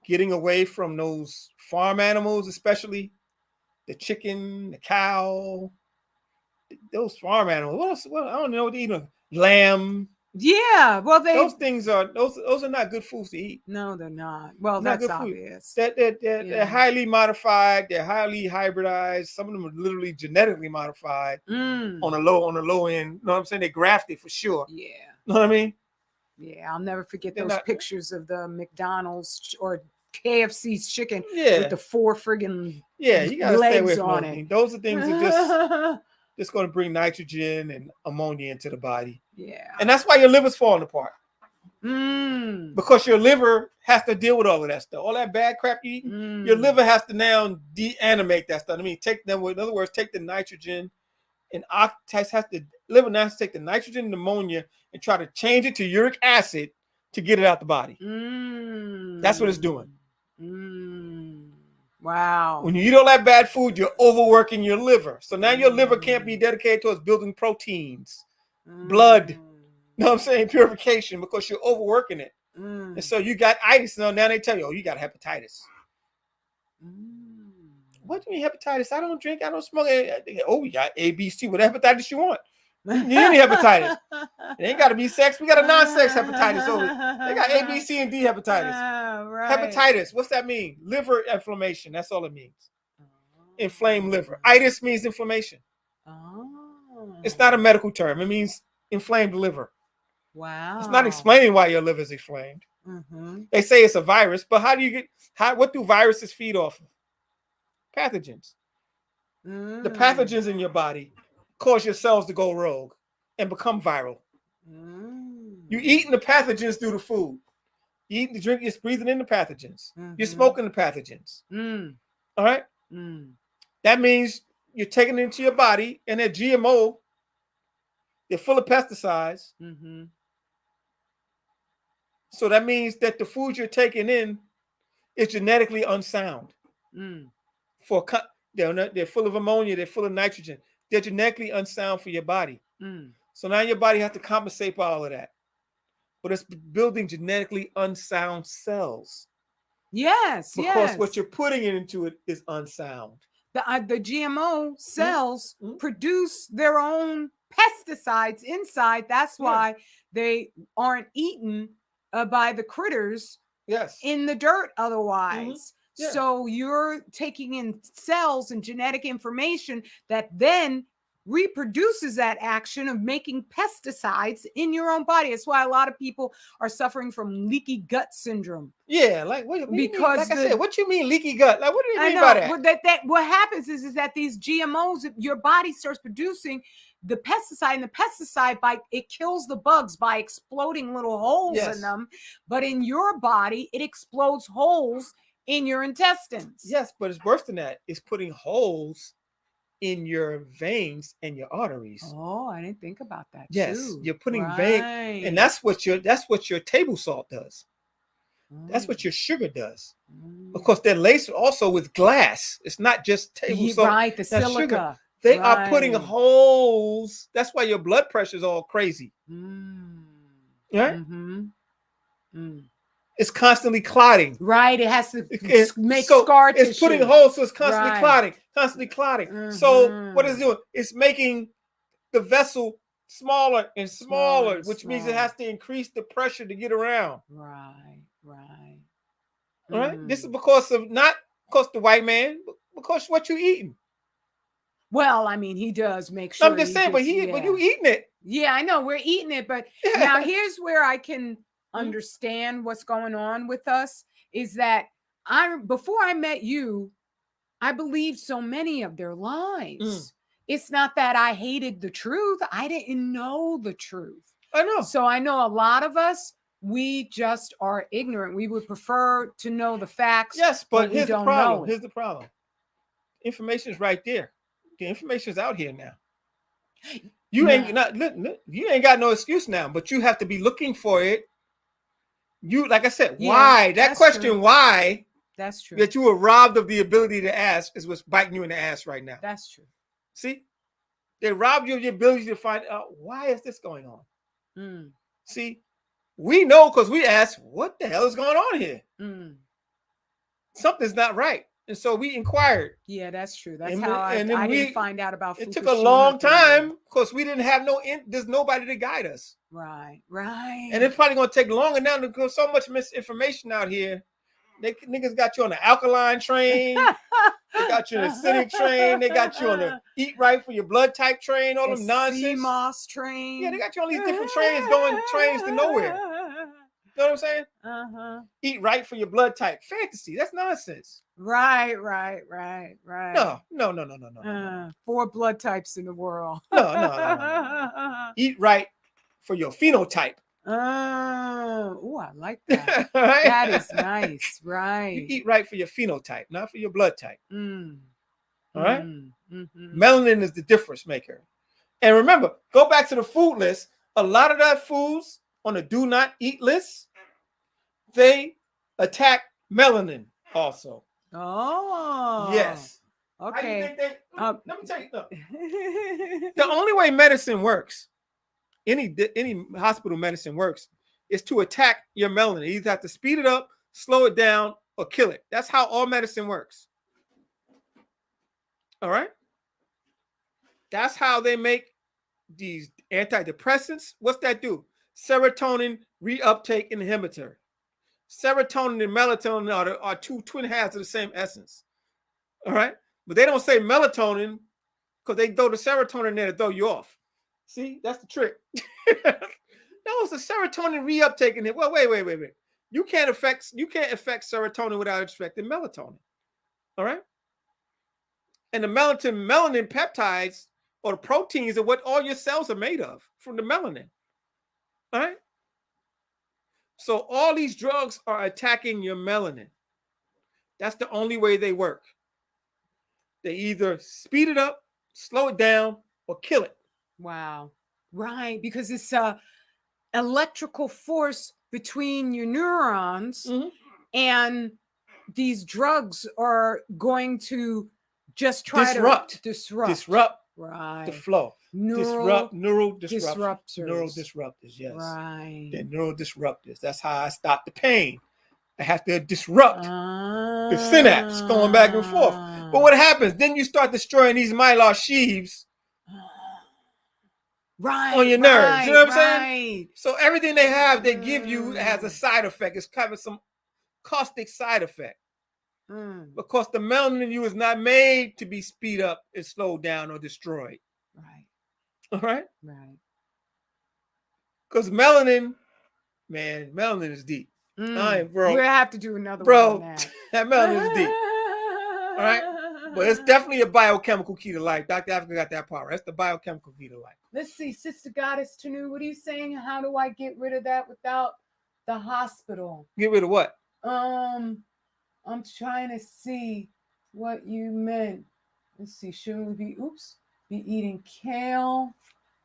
getting away from those farm animals, especially the chicken, the cow, those farm animals. What else? Well, I don't know what to eat. Lamb. Yeah, well, those things are those are not good foods to eat. No, they're not. Well, that's obvious. They're highly modified. They're highly hybridized. Some of them are literally genetically modified on the low end. You know what I'm saying? They're grafted for sure. Yeah. You know what I mean? Yeah, I'll never forget those pictures of the McDonald's or KFC's chicken with the 4 friggin' you gotta stay away from on it. Those are things that just going to bring nitrogen and ammonia into the body. Yeah. And that's why your liver's falling apart. Because your liver has to deal with all of that stuff. All that bad crap you eat, your liver has to now deanimate that stuff. I mean, in other words, take the nitrogen and liver now has to take the nitrogen and ammonia and try to change it to uric acid to get it out the body. That's what it's doing. Wow. When you eat all that bad food, you're overworking your liver. So now your liver can't be dedicated towards building proteins, blood, you know what I'm saying, purification, because you're overworking it. And so you got itis. Now they tell you, oh, you got hepatitis. What do you mean hepatitis? I don't drink, I don't smoke. Oh, you got A, B, C, what hepatitis you want. You need hepatitis. It ain't got to be sex. We got a non-sex hepatitis over. They got A, B, C, and D hepatitis. Right. Hepatitis. What's that mean? Liver inflammation. That's all it means. Inflamed liver. Itis means inflammation. It's not a medical term. It means inflamed liver. Wow. It's not explaining why your liver is inflamed. They say it's a virus, but what do viruses feed off of? Pathogens. The pathogens in your body cause your cells to go rogue and become viral. You're eating the pathogens through the food. You eat the drink, you're breathing in the pathogens. You're smoking the pathogens. All right? That means you're taking it into your body, and they're GMO. They're full of pesticides. So that means that the food you're taking in is genetically unsound. They're full of ammonia. They're full of nitrogen. They're genetically unsound for your body. So now your body has to compensate for all of that. But it's building genetically unsound cells. Because what you're putting into it is unsound. The GMO cells produce their own pesticides inside. That's why they aren't eaten by the critters in the dirt otherwise. So you're taking in cells and genetic information that then reproduces that action of making pesticides in your own body. That's why a lot of people are suffering from leaky gut syndrome. Yeah, like what I said, what you mean leaky gut? Like, what do you mean by that? What happens is that these GMOs, your body starts producing the pesticide, and the pesticide it kills the bugs by exploding little holes in them. But in your body, it explodes holes in your intestines. Yes, but it's worse than that. It's putting holes in your veins and your arteries. Oh, I didn't think about that. Yes, you're putting veins, and that's what your table salt does. That's what your sugar does. Of course, they're laced also with glass. It's not just table salt. Right, the That's silica. Sugar. They are putting holes. That's why your blood pressure is all crazy. Right? It's constantly clotting. Right. It has to make so scar tissue. It's putting holes, so it's constantly clotting. So what is it doing? It's making the vessel smaller and smaller, which means it has to increase the pressure to get around. Right. All right. This is because of not because the white man, but because what you eating. Well, I mean, he does make sure. I'm just saying, but you eating it. Yeah, I know we're eating it, but now here's where I can understand what's going on with us is that before I met you, I believed so many of their lies. It's not that I hated the truth. I didn't know the truth. I know. So I know a lot of us, we just are ignorant. We would prefer to know the facts. Yes, but here's the problem. Here's the problem. Information is right there. The information is out here now. You ain't got no excuse now, but you have to be looking for it. You, like I said, why? That question, true. Why? That's true. That you were robbed of the ability to ask is what's biting you in the ass right now. That's true. See? They robbed you of your ability to find out why is this going on. See? We know because we asked, what the hell is going on here? Something's not right. And so we inquired. Yeah, that's true. That's how I didn't find out about Fukushima. It took a long time because we didn't have there's nobody to guide us. Right. And it's probably going to take longer now because so much misinformation out here. Niggas got you on the alkaline train. They got you on the acidic train. They got you on the eat right for your blood type train. All them nonsense. CMOS train. Yeah, they got you on these different trains to nowhere. You know what I'm saying? Eat right for your blood type. Fantasy. That's nonsense. Right. No. 4 blood types in the world. No. Eat right for your phenotype. Oh, I like that. Right? That is nice. Right. You eat right for your phenotype, not for your blood type. All right? Melanin is the difference maker. And remember, go back to the food list. A lot of that foods on the do not eat list, they attack melanin also. Oh. Yes. Okay. Let me tell you something. The only way medicine works, any hospital medicine works, is to attack your melanin. You either have to speed it up, slow it down, or kill it. That's how all medicine works. All right? That's how they make these antidepressants. What's that do? Serotonin reuptake inhibitor. Serotonin and melatonin are two twin halves of the same essence. All right? But they don't say melatonin because they throw the serotonin in there to throw you off. See? That's the trick. No, it's a serotonin reuptake inhibitor. Well, wait. You can't affect serotonin without affecting melatonin. All right? And the melanin peptides or the proteins are what all your cells are made of from the melanin. All right? So all these drugs are attacking your melanin. That's the only way they work. They either speed it up, slow it down, or kill it. Wow. Right. Because it's a electrical force between your neurons, and these drugs are going to just try to disrupt the flow. Neural disruptors. Neural disruptors, yes. Right. They're neural disruptors. That's how I stop the pain. I have to disrupt the synapse going back and forth. But what happens? Then you start destroying these myelin sheaths on your nerves. You know what I'm saying? So everything they give you has a side effect. It's kind of some caustic side effect. Because the melanin in you is not made to be speed up and slowed down or destroyed. Right. All right? Right. Because melanin is deep. All right, bro. We'll have to do another one on that. That melanin is deep. All right? But it's definitely a biochemical key to life. Dr. Africa got that part. That's the biochemical key to life. Let's see, Sister Goddess Tanu, what are you saying? How do I get rid of that without the hospital? Get rid of what? I'm trying to see what you meant. Let's see. Shouldn't we be eating kale?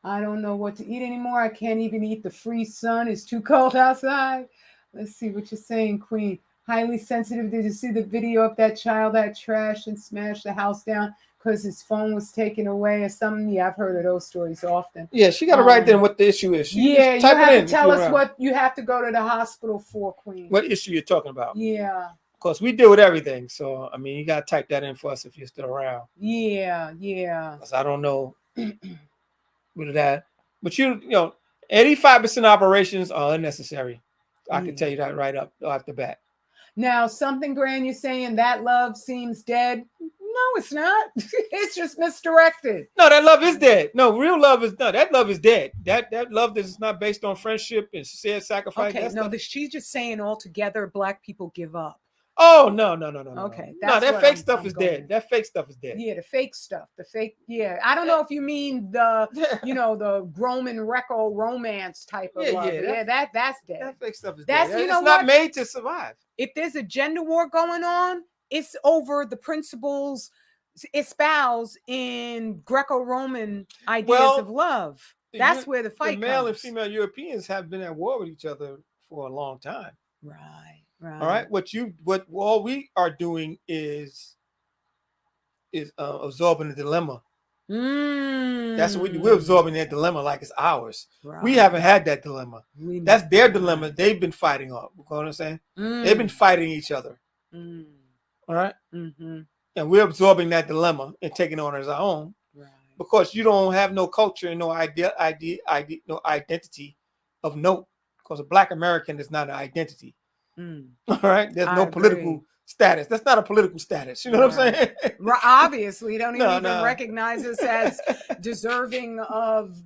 I don't know what to eat anymore. I can't even eat the free sun. It's too cold outside. Let's see what you're saying, Queen. Highly sensitive. Did you see the video of that child that trashed and smashed the house down because his phone was taken away or something? Yeah, I've heard of those stories often. Yeah, she got to write in what the issue is. Yeah, you have to tell us what you have to go to the hospital for, Queen. What issue you're talking about? Yeah. Of course, we deal with everything. So, I mean, you got to type that in for us if you're still around. Yeah. Because I don't know with that. But, 85% operations are unnecessary. I can tell you that right up off the bat. Now, something, Gran, you're saying that love seems dead. No, it's not. It's just misdirected. No, that love is dead. No, real love is not. That love is dead. That love that is not based on friendship and shared sacrifice. Okay, no, she's just saying altogether Black people give up. Oh, no. Okay. No, that fake stuff is dead. That fake stuff is dead. Yeah, the fake stuff. Yeah. I don't know if you mean the, the Roman Greco romance type of love. Yeah, that's dead. That fake stuff is dead. It's not made to survive. If there's a gender war going on, it's over the principles espoused in Greco-Roman ideas of love. That's where the fight comes. Male and female Europeans have been at war with each other for a long time. Right. All right. What all we are doing is absorbing the dilemma. That's what we do. We're absorbing that dilemma like it's ours. Right. We haven't had that dilemma. That's their dilemma. They've been fighting off. You know what I'm saying? They've been fighting each other. All right. And we're absorbing that dilemma and taking it on as our own. Right. Because you don't have no culture and no no identity of note. Because a Black American is not an identity. All right. There's no political status. That's not a political status. You know what I'm saying? Obviously, don't even recognize us as deserving of,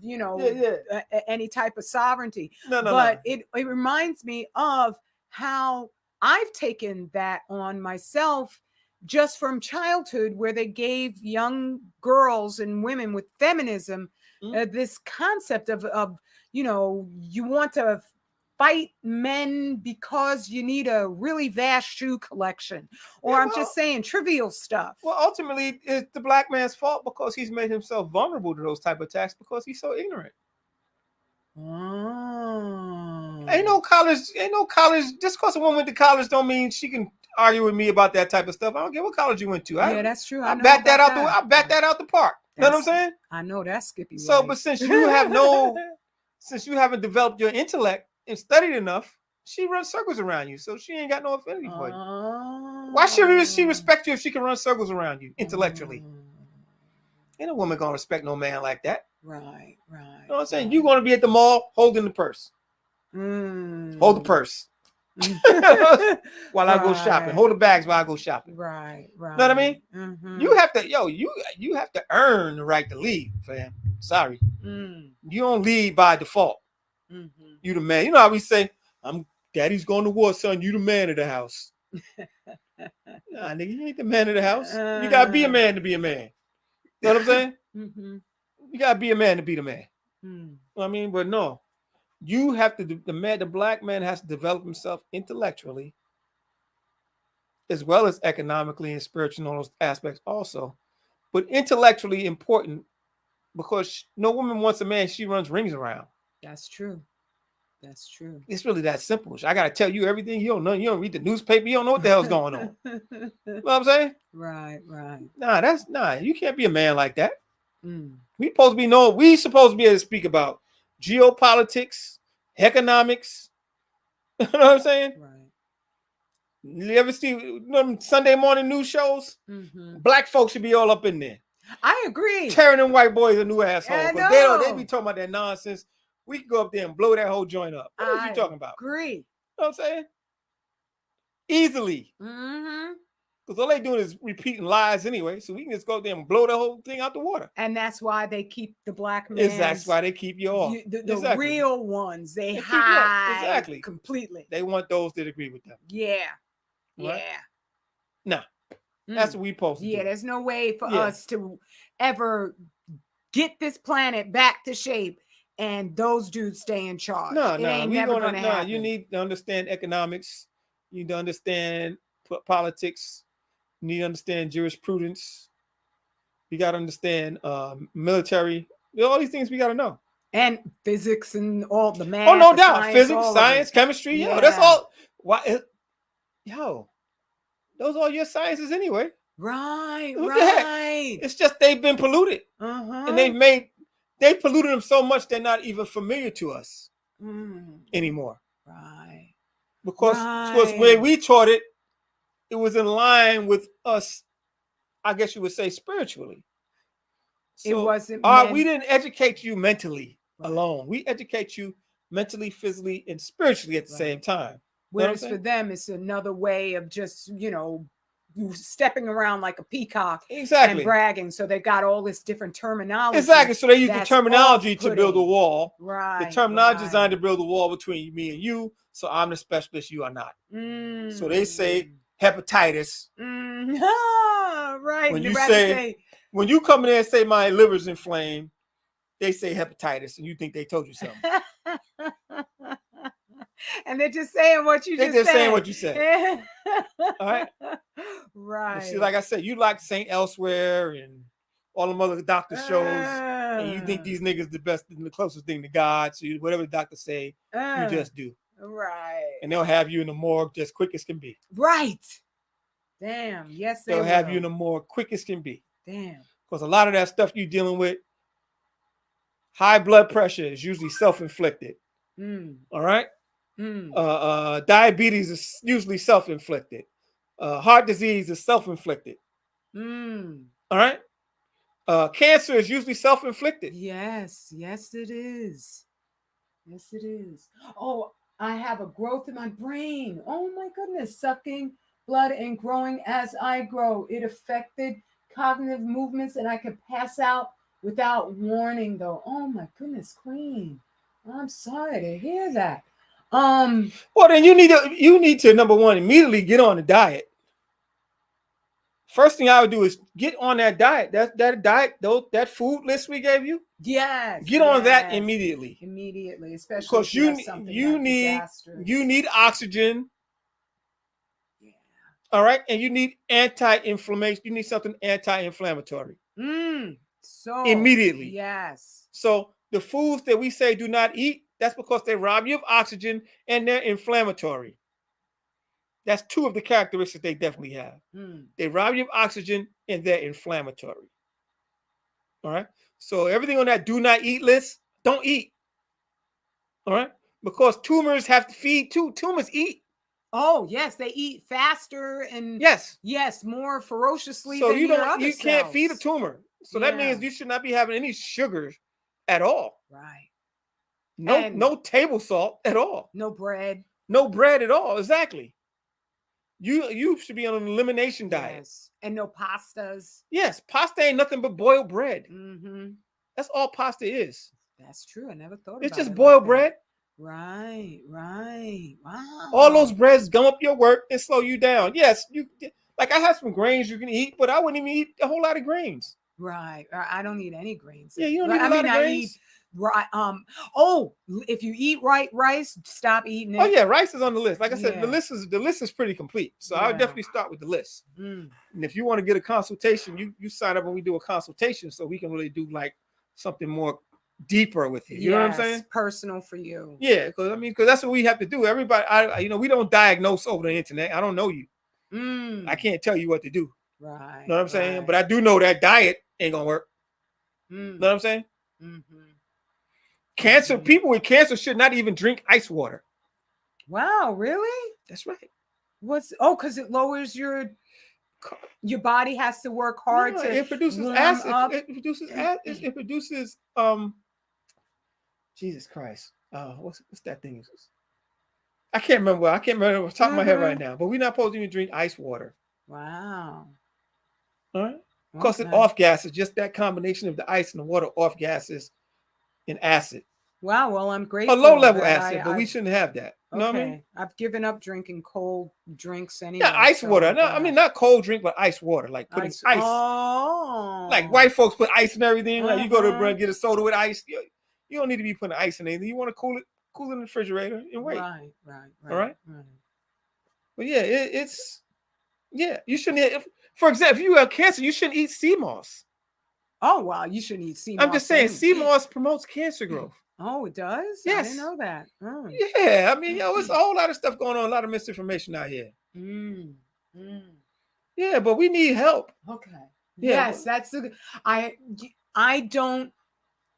any type of sovereignty. But it reminds me of how I've taken that on myself just from childhood, where they gave young girls and women with feminism this concept of you want to fight men because you need a really vast shoe collection, or I'm just saying trivial stuff. Well, ultimately, it's the Black man's fault because he's made himself vulnerable to those type of attacks because he's so ignorant. Ain't no college. Just because a woman went to college don't mean she can argue with me about that type of stuff. I don't care what college you went to. Yeah, that's true. I bat that out. I bat that out the park. You know what I'm saying? I know that's Skippy. So, right. But since you haven't developed your intellect and studied enough, she runs circles around you. So she ain't got no affinity for you. Why should she respect you if she can run circles around you intellectually? Ain't a woman gonna respect no man like that. Right. You know what I'm saying? You're gonna be at the mall holding the purse. Hold the purse. While I go shopping. Hold the bags while I go shopping. Right. Know what I mean? You have to, you have to earn the right to lead, fam. Sorry. You don't lead by default. You the man. You know how we say, daddy's going to war, son. You the man of the house. Nah, nigga, you ain't the man of the house. You gotta be a man to be a man. You know what I'm saying? You gotta be a man to be the man. You know what I mean? But no. You have to, the Black man has to develop himself intellectually as well as economically and spiritually in those aspects also. But intellectually important because no woman wants a man she runs rings around. That's true. It's really that simple. I got to tell you everything. You don't know. You don't read the newspaper. You don't know what the hell's going on. You know what I'm saying? Right. You can't be a man like that. We supposed to be able to speak about geopolitics, economics. You know what I'm saying? Right. You ever see them Sunday morning news shows? Black folks should be all up in there. I agree. Tearing them white boys a new asshole. Yeah, they be talking about that nonsense. We can go up there and blow that whole joint up. What are you talking about? Agree. You know what I'm saying? Easily. Because all they doing is repeating lies anyway. So we can just go up there and blow the whole thing out the water. And that's why they keep the Black man. That's why they keep you off. The real ones, they hide exactly completely. They want those that agree with them. Yeah. Right? No. That's what we supposed to do. There's no way for us to ever get this planet back to shape and those dudes stay in charge. No. Never gonna happen. You need to understand economics. You need to understand politics. You need to understand jurisprudence. You got to understand military. All these things we got to know. And physics and all the math. Oh, no the doubt. science, Physics, science, chemistry. Yo, that's all. Why? Yo, those are your sciences anyway. Right, What the heck? right. It's just they've been polluted. And they've polluted them so much they're not even familiar to us anymore. Right. Because when we taught it, it was in line with us, I guess you would say, spiritually. So it wasn't we didn't educate you mentally alone. We educate you mentally, physically, and spiritually at the same time. Whereas for them, it's another way of just, you stepping around like a peacock and bragging. So they got all this different terminology. Exactly. So they use the terminology to build a wall. Right. The terminology designed to build a wall between me and you. So I'm the specialist, you are not. So they say hepatitis. Right. When you come in there and say my liver's inflamed, they say hepatitis, and you think they told you something. And they're just saying what you just said. They're just saying what you said. All right. Right. See, like I said, you like St. Elsewhere and all them other doctor shows, and you think these niggas the best and the closest thing to God. So whatever the doctor say, you just do. Right. And they'll have you in the morgue just quick as can be. Right. Damn. Yes, they'll have you in the morgue quick as can be. Damn. Because a lot of that stuff you're dealing with, high blood pressure is usually self-inflicted. All right. Diabetes is usually self-inflicted. Heart disease is self-inflicted. All right. Cancer is usually self-inflicted. Yes, it is. Yes, it is. Oh, I have a growth in my brain. Oh my goodness, sucking blood and growing as I grow. It affected cognitive movements, and I could pass out without warning. Though, oh my goodness, Queen, I'm sorry to hear that. Well, then you need to number one, immediately get on the diet. First thing I would do is get on that diet. That diet, that food list we gave you. Yes. Get on that immediately. Immediately, especially because you need oxygen. Yeah. All right, and you need anti-inflammation. You need something anti-inflammatory. So immediately. Yes. So the foods that we say do not eat, that's because they rob you of oxygen and they're inflammatory. That's two of the characteristics they definitely have. They rob you of oxygen and they're inflammatory. All right. So everything on that do not eat list, don't eat. All right. Because tumors have to feed too. Tumors eat. Oh, yes. They eat faster and yes, more ferociously. So than you can't feed a tumor. So that means you should not be having any sugars at all. Right. No table salt at all. No bread. No bread at all. Exactly. You should be on an elimination diet. Yes. And no pastas. Yes, pasta ain't nothing but boiled bread. That's all pasta is. That's true. I never thought about it. It's just like boiled bread. Right. Wow. All those breads gum up your work and slow you down. Yes, I have some grains you can eat, but I wouldn't even eat a whole lot of grains. Right. I don't eat any grains. Yeah, you don't eat a lot of grains. Right. If you eat rice, stop eating it. Oh yeah, rice is on the list. Like I said, the list is pretty complete. So I would definitely start with the list. And if you want to get a consultation, you sign up when we do a consultation, so we can really do like something more deeper with you. You know what I'm saying? Personal for you. Yeah, because that's what we have to do. Everybody, we don't diagnose over the internet. I don't know you. I can't tell you what to do. Right. You know what I'm saying? But I do know that diet ain't gonna work. You know what I'm saying? Cancer, people with cancer should not even drink ice water. Wow, really? That's right. Because it lowers your body has to work hard to it produces acid. It produces acid. It produces Jesus Christ. What's that thing? I can't remember. I can't remember off the top of my head right now. But we're not supposed to even drink ice water. Wow. All right. Because it off gases, just that combination of the ice and the water off gases and acid. Wow. Well, I'm grateful. A low level acid, but we shouldn't have that. You know what I mean? I've given up drinking cold drinks anyway. Yeah, ice water. No, I mean not cold drink, but ice water, like putting ice. Oh. Like white folks put ice in everything. Like you go to the brand, get a soda with ice. You don't need to be putting ice in anything. You want to cool it in the refrigerator and wait. Right. All right. But yeah, you shouldn't. For example, if you have cancer, you shouldn't eat sea moss. Oh wow, you shouldn't eat sea moss. I'm just saying, sea moss promotes cancer growth. Oh, it does? I Yes. didn't know that. Oh. Yeah, I mean, it's a whole lot of stuff going on, a lot of misinformation out here. Yeah, but we need help. Okay. Yeah, Yes, that's the I don't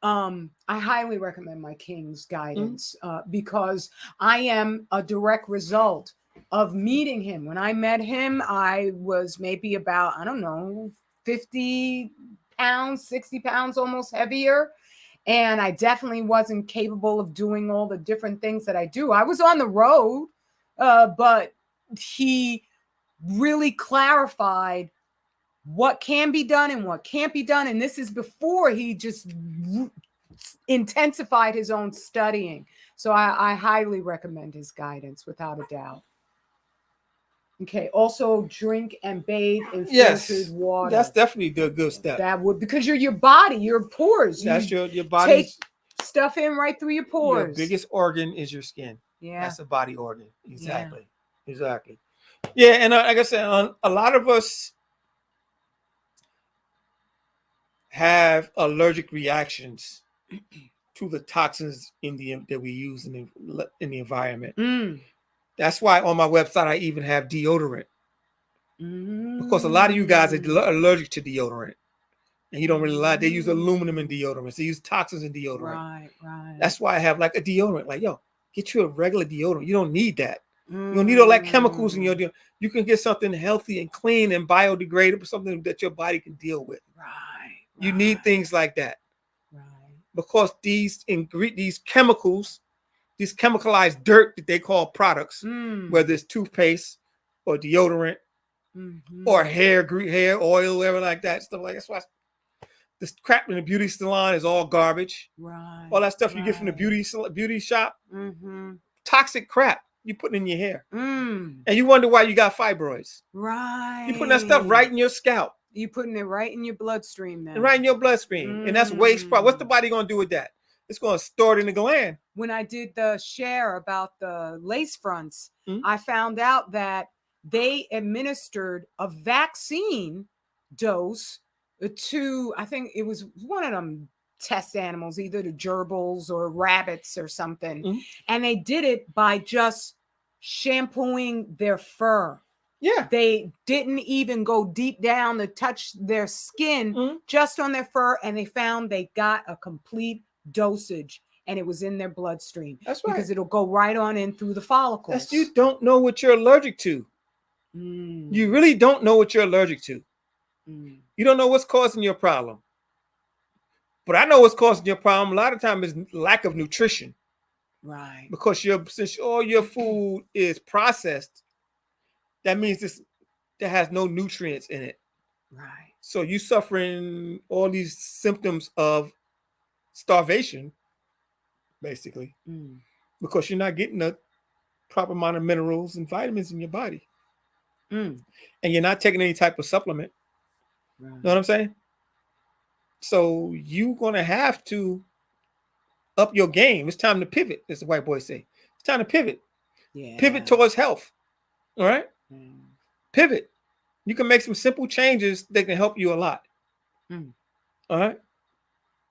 I highly recommend my King's guidance because I am a direct result of meeting him. When I met him, I was maybe about, I don't know, 50 pounds, 60 pounds, almost heavier. And I definitely wasn't capable of doing all the different things that I do. I was on the road, but he really clarified what can be done and what can't be done. And this is before he just intensified his own studying. So I highly recommend his guidance without a doubt. Okay. Also, drink and bathe in filtered water. That's definitely the good step. That would, because you're your body, your pores. That's your body. Take stuff in right through your pores. Your biggest organ is your skin. Yeah. That's a body organ. Exactly. Yeah. Exactly. Yeah, and like I said, a lot of us have allergic reactions to the toxins that we use in the environment. That's why on my website I even have deodorant, because a lot of you guys are allergic to deodorant, and you don't really like. They use aluminum in deodorants. They use toxins in deodorant. Right. That's why I have like a deodorant. Like, yo, get you a regular deodorant. You don't need that. You don't need all that chemicals in your deodorant. You can get something healthy and clean and biodegradable, something that your body can deal with. Right. You need things like that. Right. Because these chemicals, these chemicalized dirt that they call products, whether it's toothpaste or deodorant or hair oil, whatever like that, stuff like that. That's why this crap in the beauty salon is all garbage. Right. All that stuff you get from the beauty shop, toxic crap you put in your hair. And you wonder why you got fibroids. Right. You putting that stuff right in your scalp. You putting it right in your bloodstream now. Right in your bloodstream. And that's waste product. What's the body going to do with that? It's going to store it in the gland. When I did the share about the lace fronts, I found out that they administered a vaccine dose to, I think it was one of them test animals, either the gerbils or rabbits or something. And they did it by just shampooing their fur. Yeah. They didn't even go deep down to touch their skin, just on their fur. And they found they got a complete dosage, and it was in their bloodstream. That's right. Because it'll go right on in through the follicles. You don't know what you're allergic to. You really don't know what you're allergic to. You don't know what's causing your problem. But I know what's causing your problem. A lot of times is lack of nutrition. Right. Because since all your food is processed, that means that has no nutrients in it. Right. So you suffering all these symptoms of starvation, basically, because you're not getting the proper amount of minerals and vitamins in your body. And you're not taking any type of supplement. Right. Know what I'm saying? So you're going to have to up your game. It's time to pivot, as the white boys say. It's time to pivot. Yeah. Pivot towards health. All right? Pivot. You can make some simple changes that can help you a lot. All right?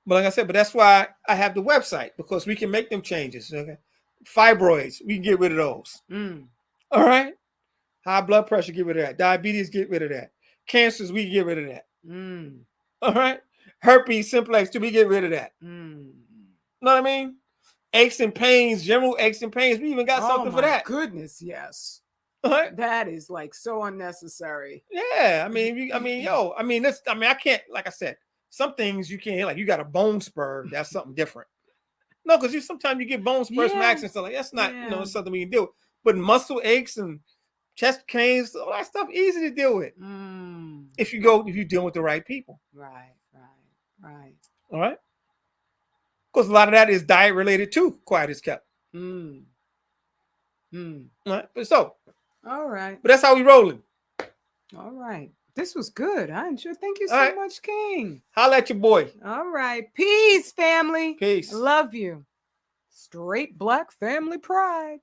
But like I said, that's why I have the website, because we can make them changes. Okay? Fibroids, we can get rid of those. All right? High blood pressure, get rid of that. Diabetes, get rid of that. Cancers, we can get rid of that. All right? Herpes simplex, we get rid of that. Know what I mean? Aches and pains, general aches and pains, we even got something for that. Goodness, yes. Right? That is like so unnecessary. Yeah, I mean, I can't, like I said, some things you can't, like you got a bone spur, that's something different. No, because sometimes you get bone spurs from accidents, so like that's not, it's something we can deal with. But muscle aches and chest pains, all that stuff, easy to deal with. If you're dealing with the right people. Right. All right. Because a lot of that is diet related too, quiet as kept. All right. All right. But that's how we rolling. All right. This was good. I enjoyed. Thank you so much, King. Holla at your boy. All right. Peace, family. Peace. Love you. Straight black family pride.